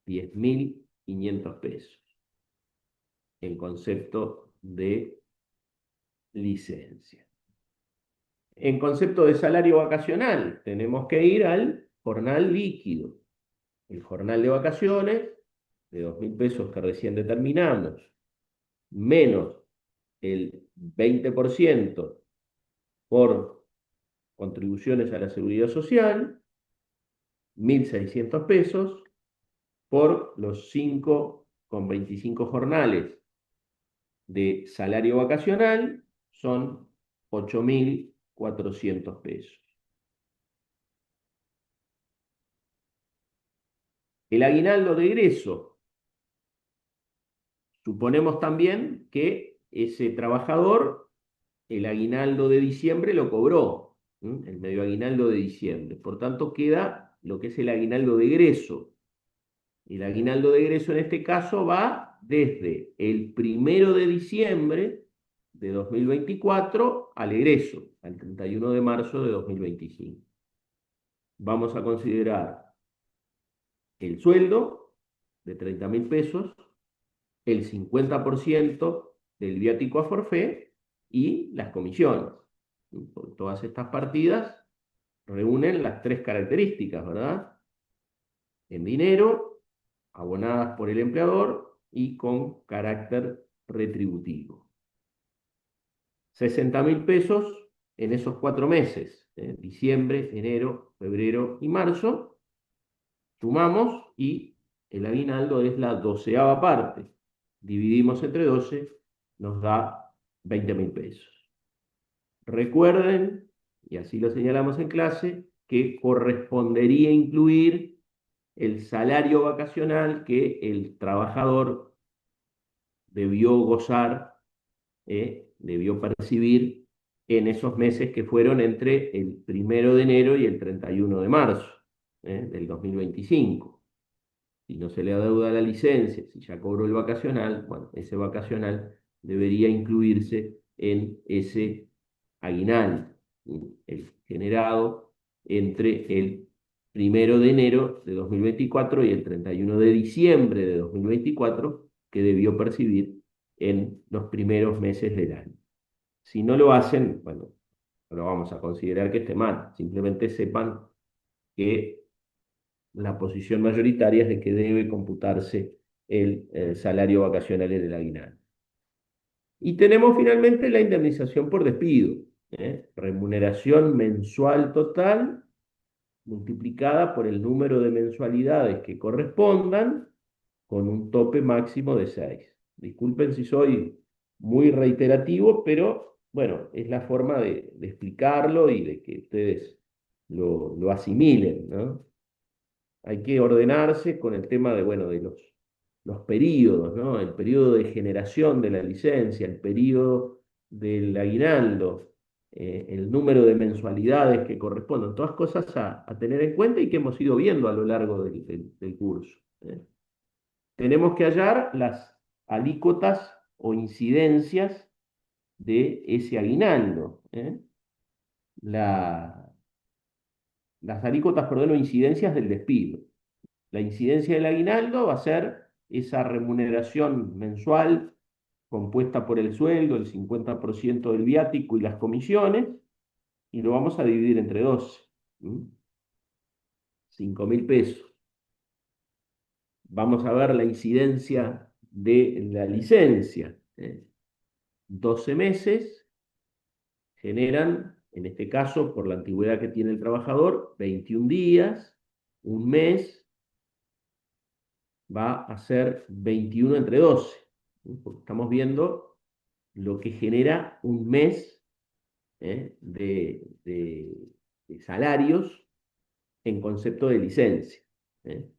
10.500 pesos en concepto de licencia. En concepto de salario vacacional, tenemos que ir al jornal líquido. El jornal de vacaciones, de 2.000 pesos que recién determinamos, menos el 20% por contribuciones a la seguridad social, 1.600 pesos, por los 5,25 jornales de salario vacacional, son 8.400 pesos. El aguinaldo de egreso. Suponemos también que ese trabajador, el aguinaldo de diciembre lo cobró, el medio aguinaldo de diciembre. Por tanto, queda lo que es el aguinaldo de egreso. El aguinaldo de egreso en este caso va desde el 1 de diciembre de 2024 al egreso, al 31 de marzo de 2025. Vamos a considerar el sueldo de 30.000 pesos, el 50% del viático a forfait y las comisiones. Todas estas partidas reúnen las tres características, ¿verdad? En dinero, abonadas por el empleador y con carácter retributivo. 60.000 pesos en esos 4 meses, diciembre, enero, febrero y marzo, sumamos y el aguinaldo es la 12ª parte. Dividimos entre 12, nos da 20.000 pesos. Recuerden, y así lo señalamos en clase, que correspondería incluir el salario vacacional que el trabajador debió gozar, debió percibir en esos meses que fueron entre el 1 de enero y el 31 de marzo del 2025. Si no se le adeuda la licencia, si ya cobró el vacacional, bueno, ese vacacional debería incluirse en ese aguinaldo, el generado entre el 1 de enero de 2024 y el 31 de diciembre de 2024, que debió percibir en los primeros meses del año. Si no lo hacen, bueno, no lo vamos a considerar que esté mal, simplemente sepan que la posición mayoritaria es de que debe computarse el salario vacacional en el aguinaldo. Y tenemos finalmente la indemnización por despido, remuneración mensual total multiplicada por el número de mensualidades que correspondan, con un tope máximo de 6. Disculpen si soy muy reiterativo, pero bueno, es la forma de explicarlo y de que ustedes lo asimilen, ¿no? Hay que ordenarse con el tema de, bueno, de los periodos, ¿no? El periodo de generación de la licencia, el periodo del aguinaldo, el número de mensualidades que corresponden, todas cosas a tener en cuenta y que hemos ido viendo a lo largo del curso. Tenemos que hallar las alícuotas o incidencias de ese aguinaldo. Las alícuotas, perdón, o incidencias del despido. La incidencia del aguinaldo va a ser esa remuneración mensual compuesta por el sueldo, el 50% del viático y las comisiones, y lo vamos a dividir entre 12. 5.000 pesos. Vamos a ver la incidencia de la licencia. 12 meses generan, en este caso, por la antigüedad que tiene el trabajador, 21 días, un mes va a ser 21 entre 12, porque estamos viendo lo que genera un mes de salarios en concepto de licencia. En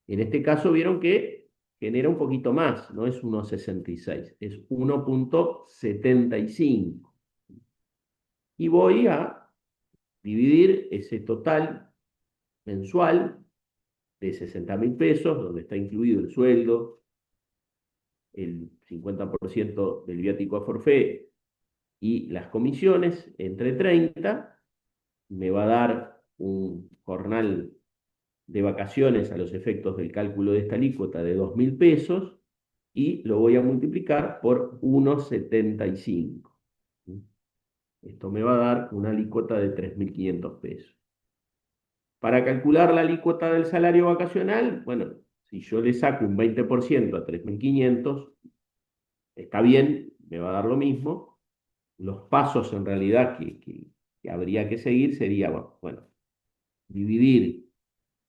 este caso vieron que genera un poquito más, no es 1,66, es 1,75. Y voy a dividir ese total mensual de 60.000 pesos, donde está incluido el sueldo, el 50% del viático a forfait y las comisiones, entre 30, me va a dar un jornal de vacaciones a los efectos del cálculo de esta alícuota de 2.000 pesos y lo voy a multiplicar por 1,75. Esto me va a dar una alícuota de 3.500 pesos. Para calcular la alícuota del salario vacacional, bueno, si yo le saco un 20% a 3.500, está bien, me va a dar lo mismo. Los pasos en realidad que habría que seguir sería, bueno, dividir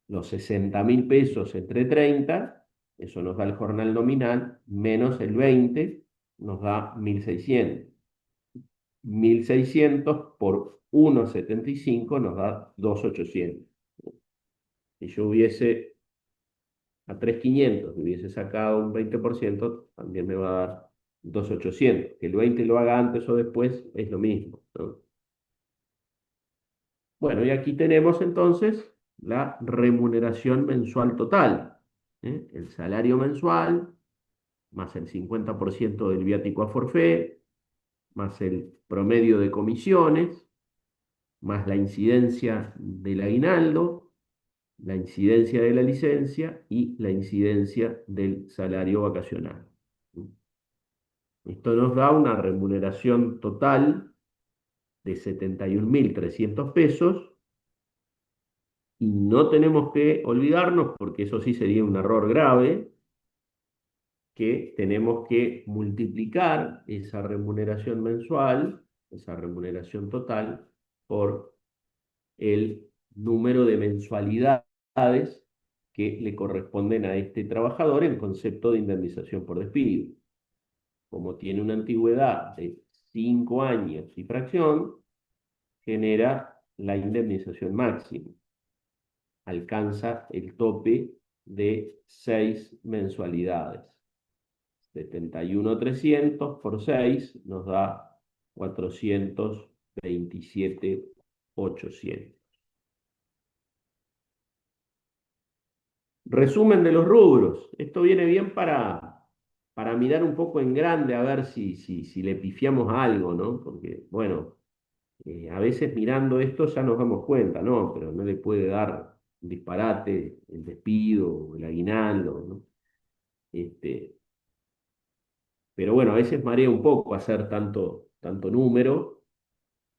los 60.000 pesos entre 30, eso nos da el jornal nominal, menos el 20, nos da 1.600. 1.600 por 1,75 nos da 2.800. Si yo hubiese a 3.500, hubiese sacado un 20%, también me va a dar 2.800. Que el 20 lo haga antes o después es lo mismo, ¿no? Bueno, y aquí tenemos entonces la remuneración mensual total, ¿eh? El salario mensual, más el 50% del viático a forfait, más el promedio de comisiones, más la incidencia del aguinaldo, la incidencia de la licencia y la incidencia del salario vacacional. Esto nos da una remuneración total de 71.300 pesos y no tenemos que olvidarnos, porque eso sí sería un error grave, que tenemos que multiplicar esa remuneración mensual, esa remuneración total, por el número de mensualidades que le corresponden a este trabajador en concepto de indemnización por despido. Como tiene una antigüedad de 5 años y fracción, genera la indemnización máxima. Alcanza el tope de 6 mensualidades. 71.300 por 6 nos da 427.800. Resumen de los rubros. Esto viene bien para mirar un poco en grande a ver si le pifiamos algo, ¿no? Porque, bueno, a veces mirando esto ya nos damos cuenta, ¿no? Pero no le puede dar un disparate el despido, el aguinaldo, ¿no? Pero bueno, a veces marea un poco hacer tanto número.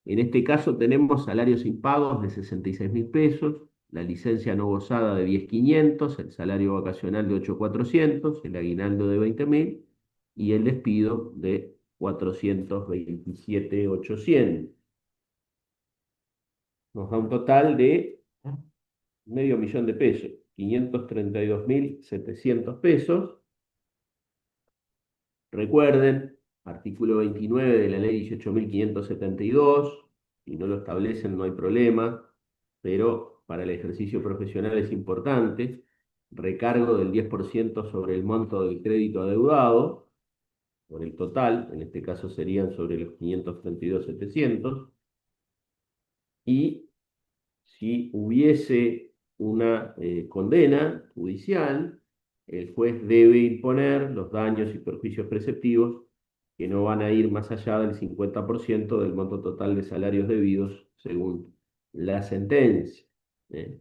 En este caso tenemos salarios impagos de 66.000 pesos, la licencia no gozada de 10.500, el salario vacacional de 8.400, el aguinaldo de 20.000 y el despido de 427.800. Nos da un total de medio millón de pesos, 532.700 pesos. Recuerden, artículo 29 de la ley 18.572, si no lo establecen no hay problema, pero para el ejercicio profesional es importante, recargo del 10% sobre el monto del crédito adeudado, por el total, en este caso serían sobre los 532.700, y si hubiese una condena judicial, el juez debe imponer los daños y perjuicios preceptivos que no van a ir más allá del 50% del monto total de salarios debidos según la sentencia. ¿Eh?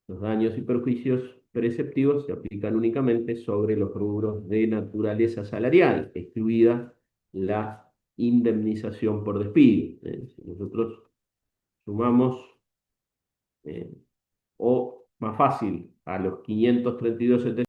Los daños y perjuicios preceptivos se aplican únicamente sobre los rubros de naturaleza salarial, excluida la indemnización por despido. Si nosotros sumamos o más fácil, a los 532.700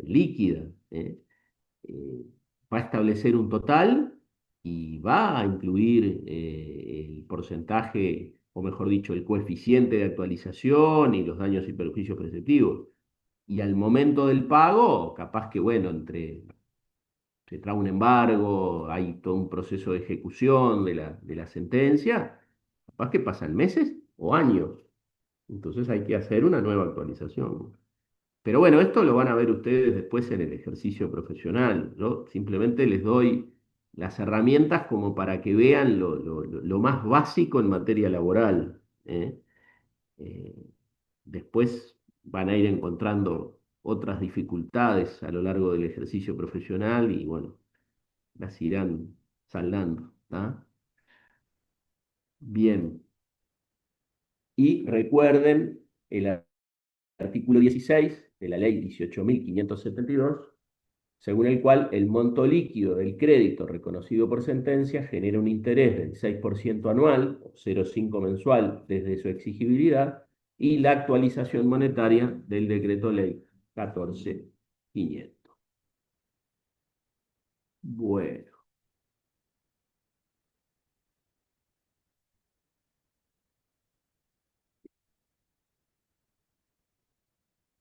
líquida. Va a establecer un total y va a incluir el porcentaje, o mejor dicho, el coeficiente de actualización y los daños y perjuicios preceptivos. Y al momento del pago, capaz que, bueno, se trae un embargo, hay todo un proceso de ejecución de la sentencia, capaz que pasan meses o años. Entonces hay que hacer una nueva actualización. Pero bueno, esto lo van a ver ustedes después en el ejercicio profesional. Yo simplemente les doy las herramientas como para que vean lo más básico en materia laboral, ¿eh? Eh, Después van a ir encontrando otras dificultades a lo largo del ejercicio profesional y bueno, las irán saldando, ¿tá? Bien. Y recuerden el artículo 16 de la ley 18.572, según el cual el monto líquido del crédito reconocido por sentencia genera un interés del 6% anual, o 0,5 mensual desde su exigibilidad, y la actualización monetaria del decreto ley 14.500. Bueno,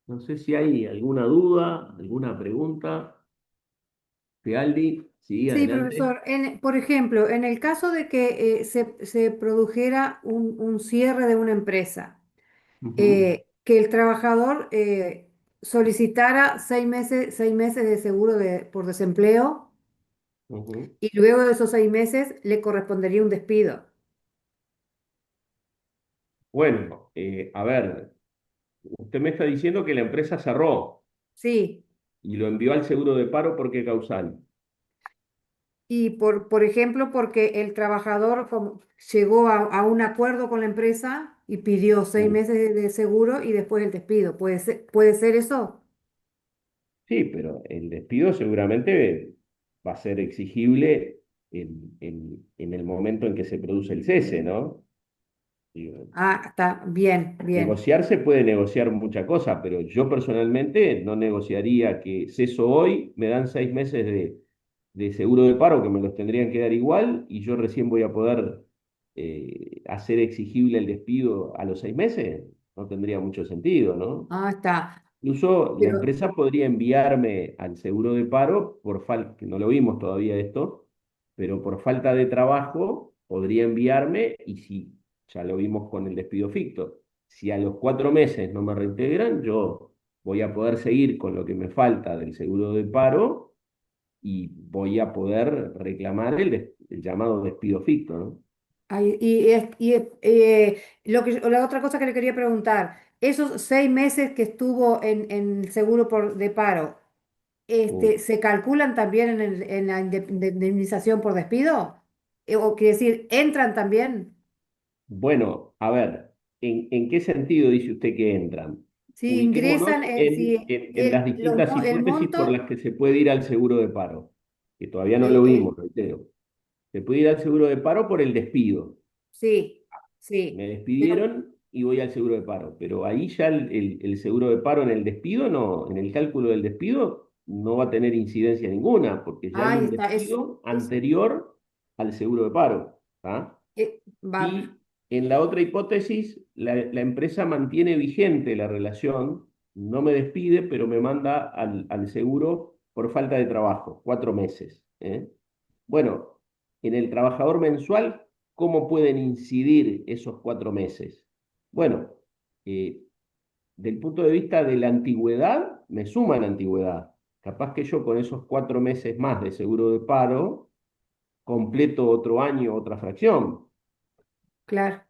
no sé si hay alguna duda, alguna pregunta. Fialdi, sí, Sí, adelante. profesor. Por ejemplo, en el caso de que se produjera un cierre de una empresa, Ujú, que el trabajador solicitara 6 meses de seguro por desempleo ujú. y luego de esos 6 meses le correspondería un despido. Bueno, a ver, usted me está diciendo que la empresa cerró Sí. y lo envió al seguro de paro, ¿por qué causal? Y por ejemplo, porque el trabajador llegó a un acuerdo con la empresa y pidió seis Mm. meses de seguro y después el despido. ¿Puede ser eso? Sí, pero el despido seguramente va a ser exigible en el momento en que se produce el cese, ¿no? Digo, Ah, está bien, bien. negociar se puede negociar mucha cosa, pero yo personalmente no negociaría que ceso hoy, me dan 6 meses de seguro de paro que me los tendrían que dar igual y yo recién voy a poder hacer exigible el despido a los 6 meses. No tendría mucho sentido, ¿no? Ah, está. Incluso la Pero, empresa podría enviarme al seguro de paro por falta, que no lo vimos todavía esto, pero por falta de trabajo podría enviarme y si, ya lo vimos con el despido ficto, si a los 4 meses no me reintegran, yo voy a poder seguir con lo que me falta del seguro de paro y voy a poder reclamar el llamado despido ficto, ¿no? la otra cosa que le quería preguntar, esos 6 meses que estuvo en el seguro de paro, Mm. ¿se calculan también en la indemnización por despido? O quiere decir, ¿entran también? Bueno, a ver, ¿en qué sentido dice usted que entran? Si ingresan, Ubiquémonos en las distintas el hipótesis por monto, las que se puede ir al seguro de paro, que todavía no el, lo vimos, el- reitero. Se puede ir al seguro de paro por el despido. sí, Me sí, pero, despidieron y voy al seguro de paro, pero ahí ya el seguro de paro en el despido, no, en el cálculo del despido, no va a tener incidencia ninguna, porque ya hay ahí un está, despido anterior al seguro de paro. ¿Ah? va, Y en la otra hipótesis, la empresa mantiene vigente la relación, no me despide, pero me manda al seguro por falta de trabajo, 4 meses. ¿Eh? Bueno, en el trabajador mensual, ¿cómo pueden incidir esos 4 meses? Bueno, eh, del punto de vista de la antigüedad, me suman antigüedad. Capaz que yo con esos 4 meses más de seguro de paro, completo otro año, otra fracción. claro.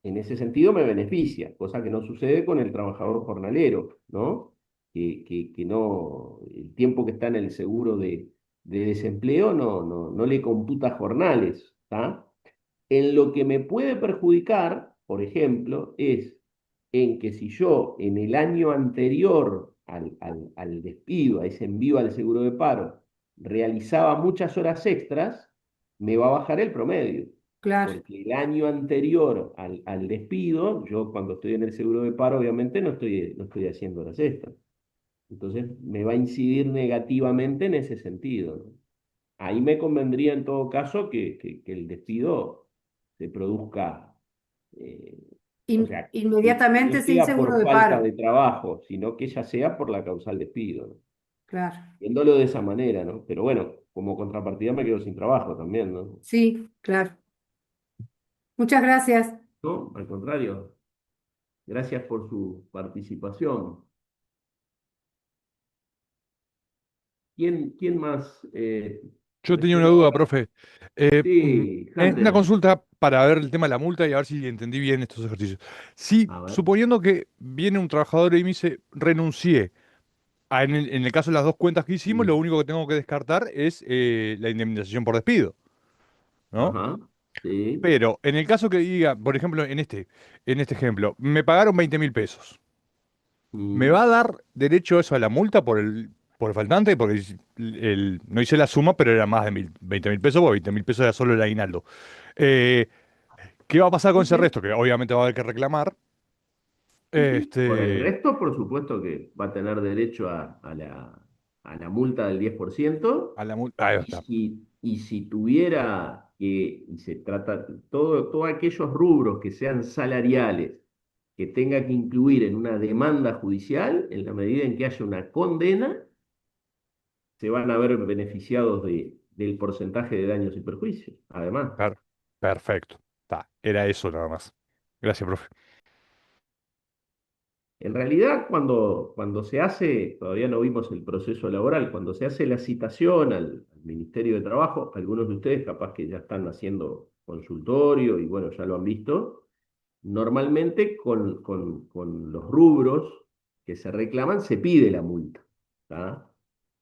En ese sentido me beneficia, cosa que no sucede con el trabajador jornalero, ¿no? Que no, el tiempo que está en el seguro de desempleo no le computa jornales, ¿está? En lo que me puede perjudicar, por ejemplo, es en que si yo en el año anterior al despido, a ese envío al seguro de paro, realizaba muchas horas extras, me va a bajar el promedio. Claro. Porque el año anterior al despido, yo cuando estoy en el seguro de paro, obviamente no estoy haciendo horas extras. Entonces me va a incidir negativamente en ese sentido, ¿no? Ahí me convendría en todo caso que el despido se produzca, eh, o sea, que no Inmediatamente sin sea seguro por de falta paro. de trabajo, sino que ya sea por la causal despido, ¿no? Claro. Viéndolo de esa manera, ¿no? Pero bueno, como contrapartida me quedo sin trabajo también, ¿no? Sí, claro. Muchas gracias. No, al contrario, gracias por su participación. ¿Quién más Yo tenía una respondió duda, ahora? profe. Sí, Es una Hunter. consulta para ver el tema de la multa y a ver si entendí bien estos ejercicios. Si, A ver. suponiendo que viene un trabajador y me dice, renuncié, en el caso de las dos cuentas que hicimos, lo Mm. único que tengo que descartar es la indemnización por despido, ¿no? Ajá. Sí. Pero en el caso que diga, por ejemplo, en este ejemplo, me pagaron 20.000 pesos. ¿Me Mm. va a dar derecho eso a la multa por el faltante? Porque no hice la suma, pero era más de 20.000 pesos, porque 20.000 pesos era solo el aguinaldo. Eh, ¿Qué va a pasar con Sí, ese sí. resto? Que obviamente va a haber que reclamar. Sí, sí. Por el Este, resto, por supuesto que va a tener derecho a la multa del 10%. a la multa. Ahí está. Y si tuviera que, y se trata, todos aquellos rubros que sean salariales, que tenga que incluir en una demanda judicial, en la medida en que haya una condena, se van a ver beneficiados del porcentaje de daños y perjuicios, además. Per- Perfecto. Era eso nada más. Gracias, profe. En realidad, cuando se hace, todavía no vimos el proceso laboral, cuando se hace la citación al Ministerio de Trabajo, algunos de ustedes capaz que ya están haciendo consultorio y bueno, ya lo han visto, normalmente con los rubros que se reclaman se pide la multa. ¿Tá?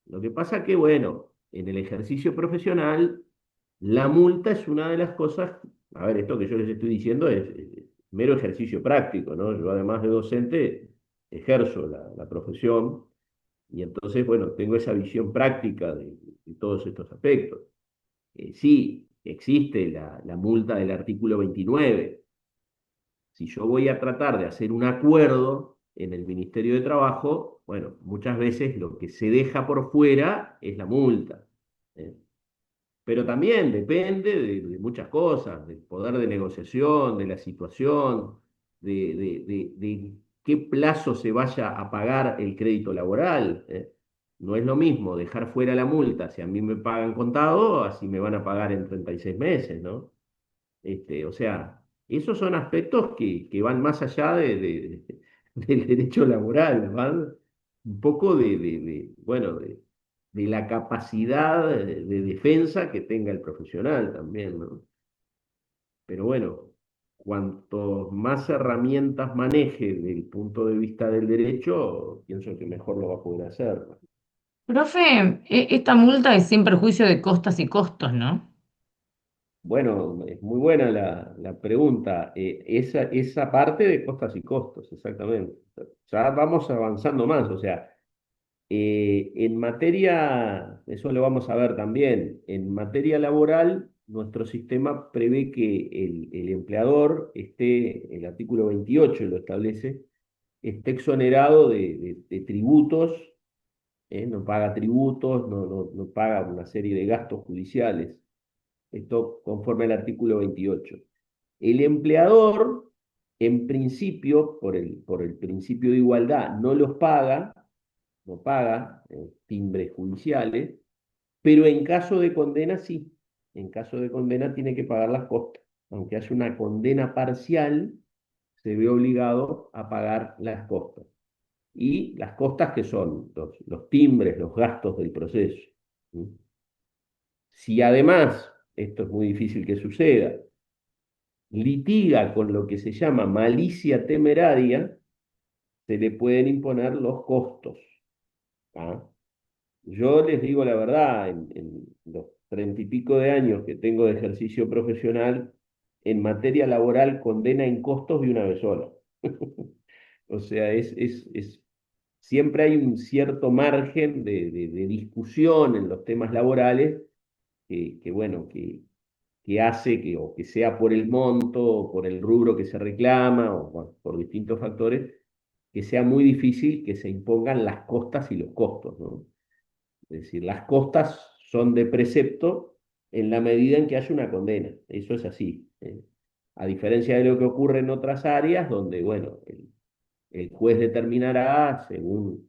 Lo que pasa que, bueno, en el ejercicio profesional, la multa es una de las cosas, a ver, esto que yo les estoy diciendo es mero ejercicio práctico, ¿no? Yo además de docente ejerzo la profesión y entonces, bueno, tengo esa visión práctica de todos estos aspectos. Sí, existe la multa del artículo 29. Si yo voy a tratar de hacer un acuerdo en el Ministerio de Trabajo, bueno, muchas veces lo que se deja por fuera es la multa. ¿Eh? Pero también depende de muchas cosas, del poder de negociación, de la situación, de qué plazo se vaya a pagar el crédito laboral. No es lo mismo dejar fuera la multa si a mí me pagan contado, así me van a pagar en 36 meses, ¿no? O sea, esos son aspectos que van más allá del derecho laboral, van un poco bueno, de la capacidad de defensa que tenga el profesional también, ¿no? Pero bueno, cuanto más herramientas maneje desde el punto de vista del derecho, pienso que mejor lo va a poder hacer, ¿no? Profe, esta multa es sin perjuicio de costas y costos, ¿no? Bueno, es muy buena la pregunta. Esa parte de costas y costos, exactamente. Ya vamos avanzando más, o sea, en materia, eso lo vamos a ver también, en materia laboral, nuestro sistema prevé que el empleador esté, el artículo 28 lo establece, esté exonerado de tributos, no paga tributos, no paga una serie de gastos judiciales. Esto conforme al artículo 28. El empleador, en principio, por el principio de igualdad, no los paga, no paga timbres judiciales, pero en caso de condena sí. En caso de condena tiene que pagar las costas. Aunque haya una condena parcial, se ve obligado a pagar las costas. Y las costas que son los timbres, los gastos del proceso. ¿Sí? Si además, esto es muy difícil que suceda, litiga con lo que se llama malicia temeraria, se le pueden imponer los costos. ¿Ah? Yo les digo la verdad, en los 30 y pico de años que tengo de ejercicio profesional, en materia laboral condena en costos de una vez sola. O sea, siempre hay un cierto margen de discusión en los temas laborales bueno, que hace o que sea por el monto, o por el rubro que se reclama, o bueno, por distintos factores, que sea muy difícil que se impongan las costas y los costos, ¿no? Es decir, las costas son de precepto en la medida en que haya una condena. Eso es así. A diferencia de lo que ocurre en otras áreas, donde, bueno, el juez determinará, según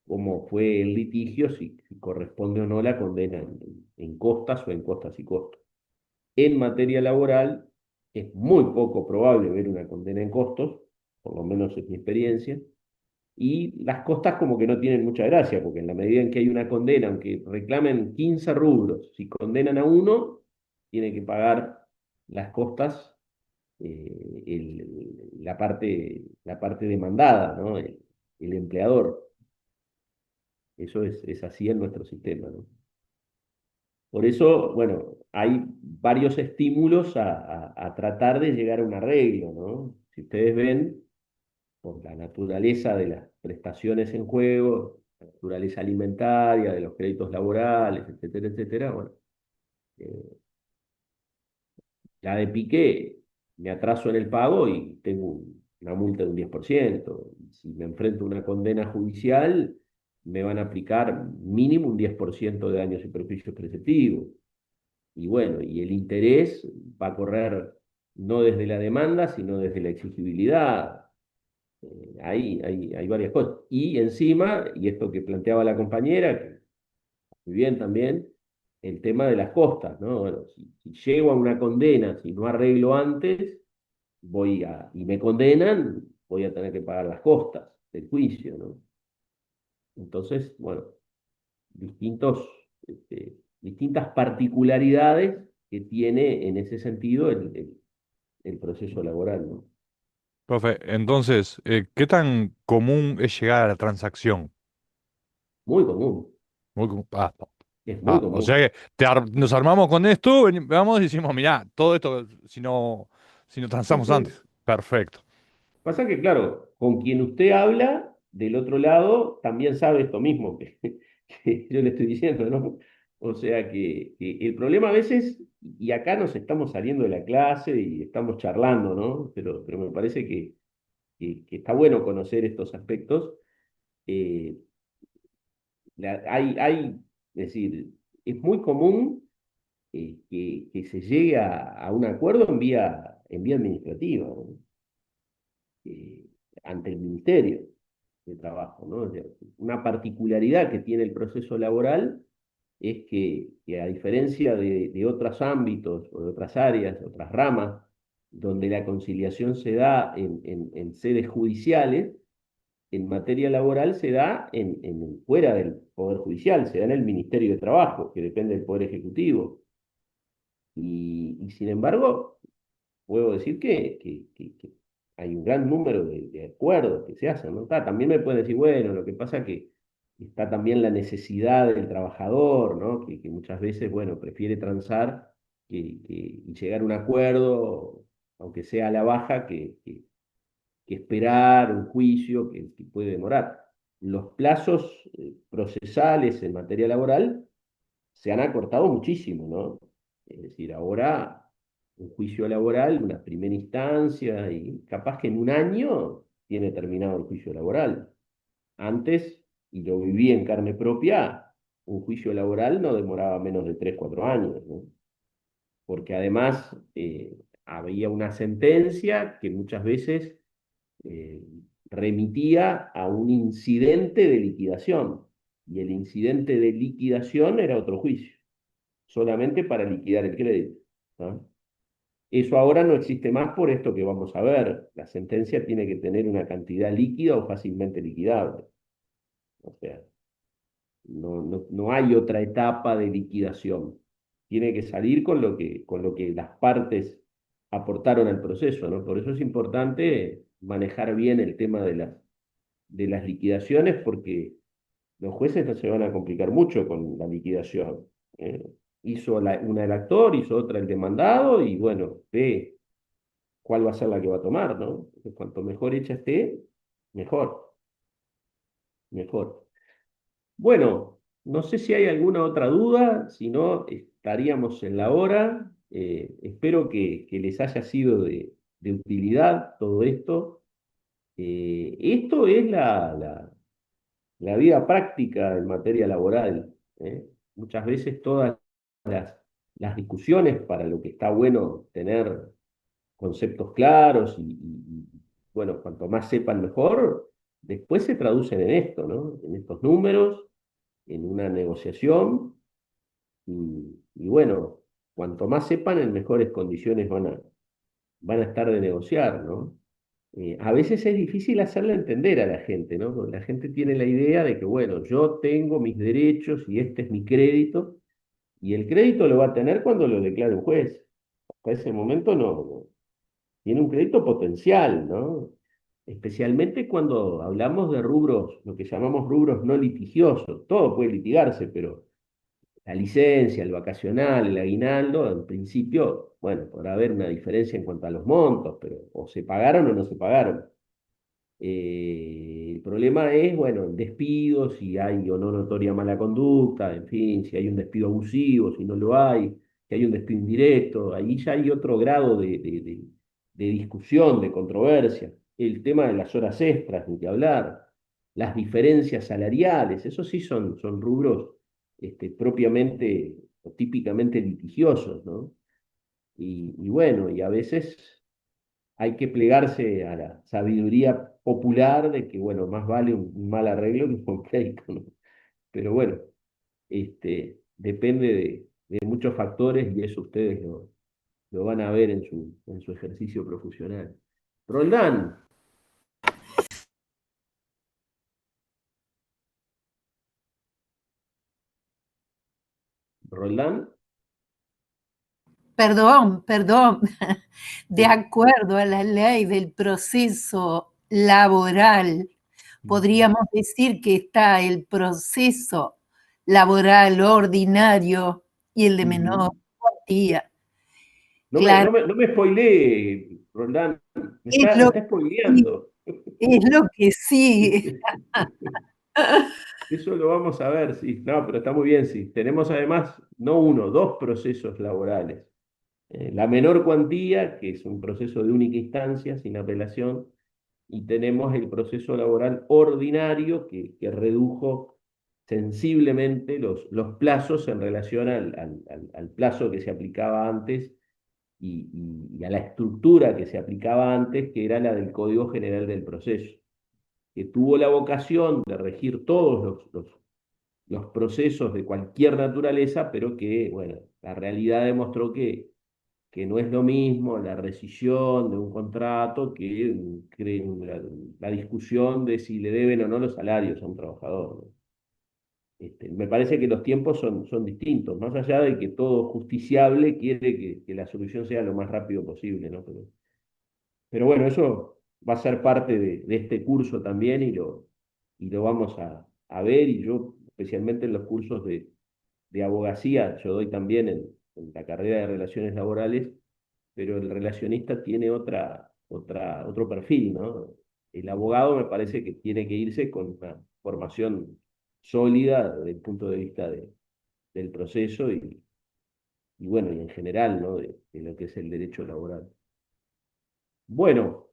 cómo fue el litigio, si corresponde o no la condena en costas o en costas y costos. En materia laboral, es muy poco probable ver una condena en costos, por lo menos es mi experiencia, y las costas como que no tienen mucha gracia, porque en la medida en que hay una condena, aunque reclamen 15 rubros, si condenan a uno, tiene que pagar las costas la parte demandada, ¿no? El empleador. Eso es así en nuestro sistema, ¿no? Por eso, bueno, hay varios estímulos a tratar de llegar a un arreglo, ¿no? Si ustedes ven, por la naturaleza de las prestaciones en juego, la naturaleza alimentaria, de los créditos laborales, etcétera, etcétera, bueno, eh, la de Piqué, me atraso en el pago y tengo una multa de un 10%. Si me enfrento a una condena judicial, me van a aplicar mínimo un 10% de daños y perjuicios preceptivos. Y bueno, y el interés va a correr no desde la demanda, sino desde la exigibilidad. Hay varias cosas. Y encima, y esto que planteaba la compañera, que muy bien también, el tema de las costas, ¿no? Bueno, si llego a una condena, si no arreglo antes, y me condenan, voy a tener que pagar las costas del juicio, ¿no? Entonces, bueno, distintas particularidades que tiene en ese sentido el proceso laboral, ¿no? Profe, entonces, ¿qué tan común es llegar a la transacción? Muy común, Ah, es muy o sea común. que nos armamos con esto, vamos y decimos, mirá, todo esto, si no Sí, transamos sí. antes. Perfecto. Pasa que, claro, con quien usted habla, del otro lado, también sabe esto mismo que yo le estoy diciendo, ¿no? O sea que el problema a veces, y acá nos estamos saliendo de la clase y estamos charlando, ¿no? Pero me parece que está bueno conocer estos aspectos. Eh, es decir, es muy común que se llegue a un acuerdo en vía administrativa, ¿no? eh, ante el Ministerio de Trabajo, ¿no? O sea, una particularidad que tiene el proceso laboral es que a diferencia de otros ámbitos o de otras áreas, otras ramas, donde la conciliación se da en sedes judiciales, en materia laboral se da fuera del Poder Judicial, se da en el Ministerio de Trabajo, que depende del Poder Ejecutivo. Y sin embargo, puedo decir que hay un gran número de acuerdos que se hacen, ¿no? También me pueden decir, bueno, lo que pasa es que está también la necesidad del trabajador, ¿no? Que muchas veces, bueno, prefiere transar y llegar a un acuerdo, aunque sea a la baja, que esperar un juicio que puede demorar. Los plazos procesales en materia laboral se han acortado muchísimo, ¿no? Es decir, ahora un juicio laboral, una primera instancia, y capaz que en un año tiene terminado el juicio laboral. Antes, y lo viví en carne propia, un juicio laboral no demoraba menos de 3 4 años, ¿no? Porque además había una sentencia que muchas veces eh, remitía a un incidente de liquidación, y el incidente de liquidación era otro juicio solamente para liquidar el crédito, ¿no? Eso ahora no existe más por esto que vamos a ver. La sentencia tiene que tener una cantidad líquida o fácilmente liquidable. O sea, no hay otra etapa de liquidación. Tiene que salir con lo que las partes aportaron al proceso, ¿no? Por eso es importante manejar bien el tema de las liquidaciones, porque los jueces no se van a complicar mucho con la liquidación. ¿Eh? Hizo una el actor, hizo otra el demandado, y bueno, ve cuál va a ser la que va a tomar, ¿no? Entonces, cuanto mejor hecha esté, mejor, mejor. Bueno, no sé si hay alguna otra duda, si no, estaríamos en la hora. Espero que les haya sido de utilidad todo esto. Esto es la vida práctica en materia laboral, ¿eh? Muchas veces todas las discusiones para lo que está bueno tener conceptos claros bueno, cuanto más sepan mejor, después se traducen en esto, ¿no? En estos números, en una negociación y bueno, cuanto más sepan, en mejores condiciones van a estar de negociar, ¿no? A veces es difícil hacerle entender a la gente, ¿no? Porque la gente tiene la idea de que, bueno, yo tengo mis derechos y este es mi crédito, y el crédito lo va a tener cuando lo declare un juez. Hasta ese momento no, tiene un crédito potencial, ¿no? Especialmente cuando hablamos de rubros, lo que llamamos rubros no litigiosos. Todo puede litigarse, pero la licencia, el vacacional, el aguinaldo, en principio, bueno, podrá haber una diferencia en cuanto a los montos, pero o se pagaron o no se pagaron. El problema es, bueno, el despido, si hay o no notoria mala conducta, en fin, si hay un despido abusivo, si no lo hay, si hay un despido indirecto, ahí ya hay otro grado de discusión, de controversia. El tema de las horas extras, ni que hablar, las diferencias salariales, esos sí son rubros propiamente o típicamente litigiosos, ¿no? Y bueno, y a veces hay que plegarse a la sabiduría popular de que, bueno, más vale un mal arreglo que un buen pleito, ¿no? Pero bueno, depende de muchos factores y eso ustedes lo van a ver en su ejercicio profesional. Roldán, Roldán, Perdón, de sí. acuerdo a la ley del proceso laboral, podríamos decir que está el proceso laboral ordinario y el de menor Ujú. cuantía. No me, Claro, no me, no me spoilee, Roldán, es me lo está que, spoileando. es lo que sigue. Eso lo vamos a ver, sí. No, pero está muy bien, sí. Tenemos además no uno, dos procesos laborales. La menor cuantía, que es un proceso de única instancia, sin apelación, y tenemos el proceso laboral ordinario, que redujo sensiblemente los plazos en relación al plazo que se aplicaba antes y a la estructura que se aplicaba antes, que era la del Código General del Proceso, que tuvo la vocación de regir todos los procesos de cualquier naturaleza, pero que, bueno, la realidad demostró que no es lo mismo la rescisión de un contrato que la discusión de si le deben o no los salarios a un trabajador, ¿no? Me parece que los tiempos son distintos, más allá de que todo justiciable quiere que la solución sea lo más rápido posible, ¿no? Pero bueno, eso va a ser parte de este curso también y lo vamos a ver y yo, especialmente en los cursos de abogacía, yo doy también en la carrera de relaciones laborales, pero el relacionista tiene otro perfil, ¿no? El abogado me parece que tiene que irse con una formación sólida desde el punto de vista del proceso y bueno, y en general, ¿no? De lo que es el derecho laboral. Bueno,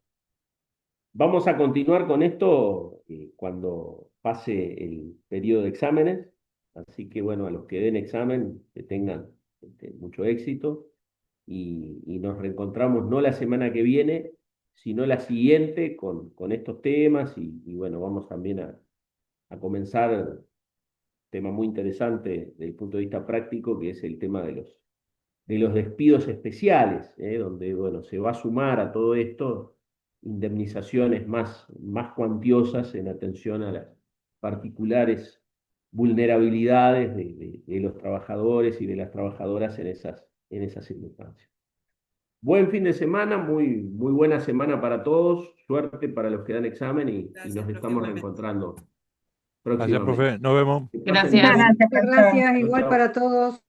vamos a continuar con esto cuando pase el periodo de exámenes, así que bueno, a los que den examen, que tengan mucho éxito y nos reencontramos no la semana que viene, sino la siguiente con estos temas y bueno, vamos también a comenzar un tema muy interesante desde el punto de vista práctico, que es el tema de los despidos especiales, donde bueno, se va a sumar a todo esto indemnizaciones más cuantiosas en atención a las particulares vulnerabilidades de los trabajadores y de las trabajadoras en esas circunstancias. Buen fin de semana, muy buena semana para todos, suerte para los que dan examen y Gracias, nos profe, estamos igualmente. reencontrando Gracias, próximamente. profe. Nos vemos. Que pasen Gracias. bien. Muchas gracias, Chau, igual chau. para todos.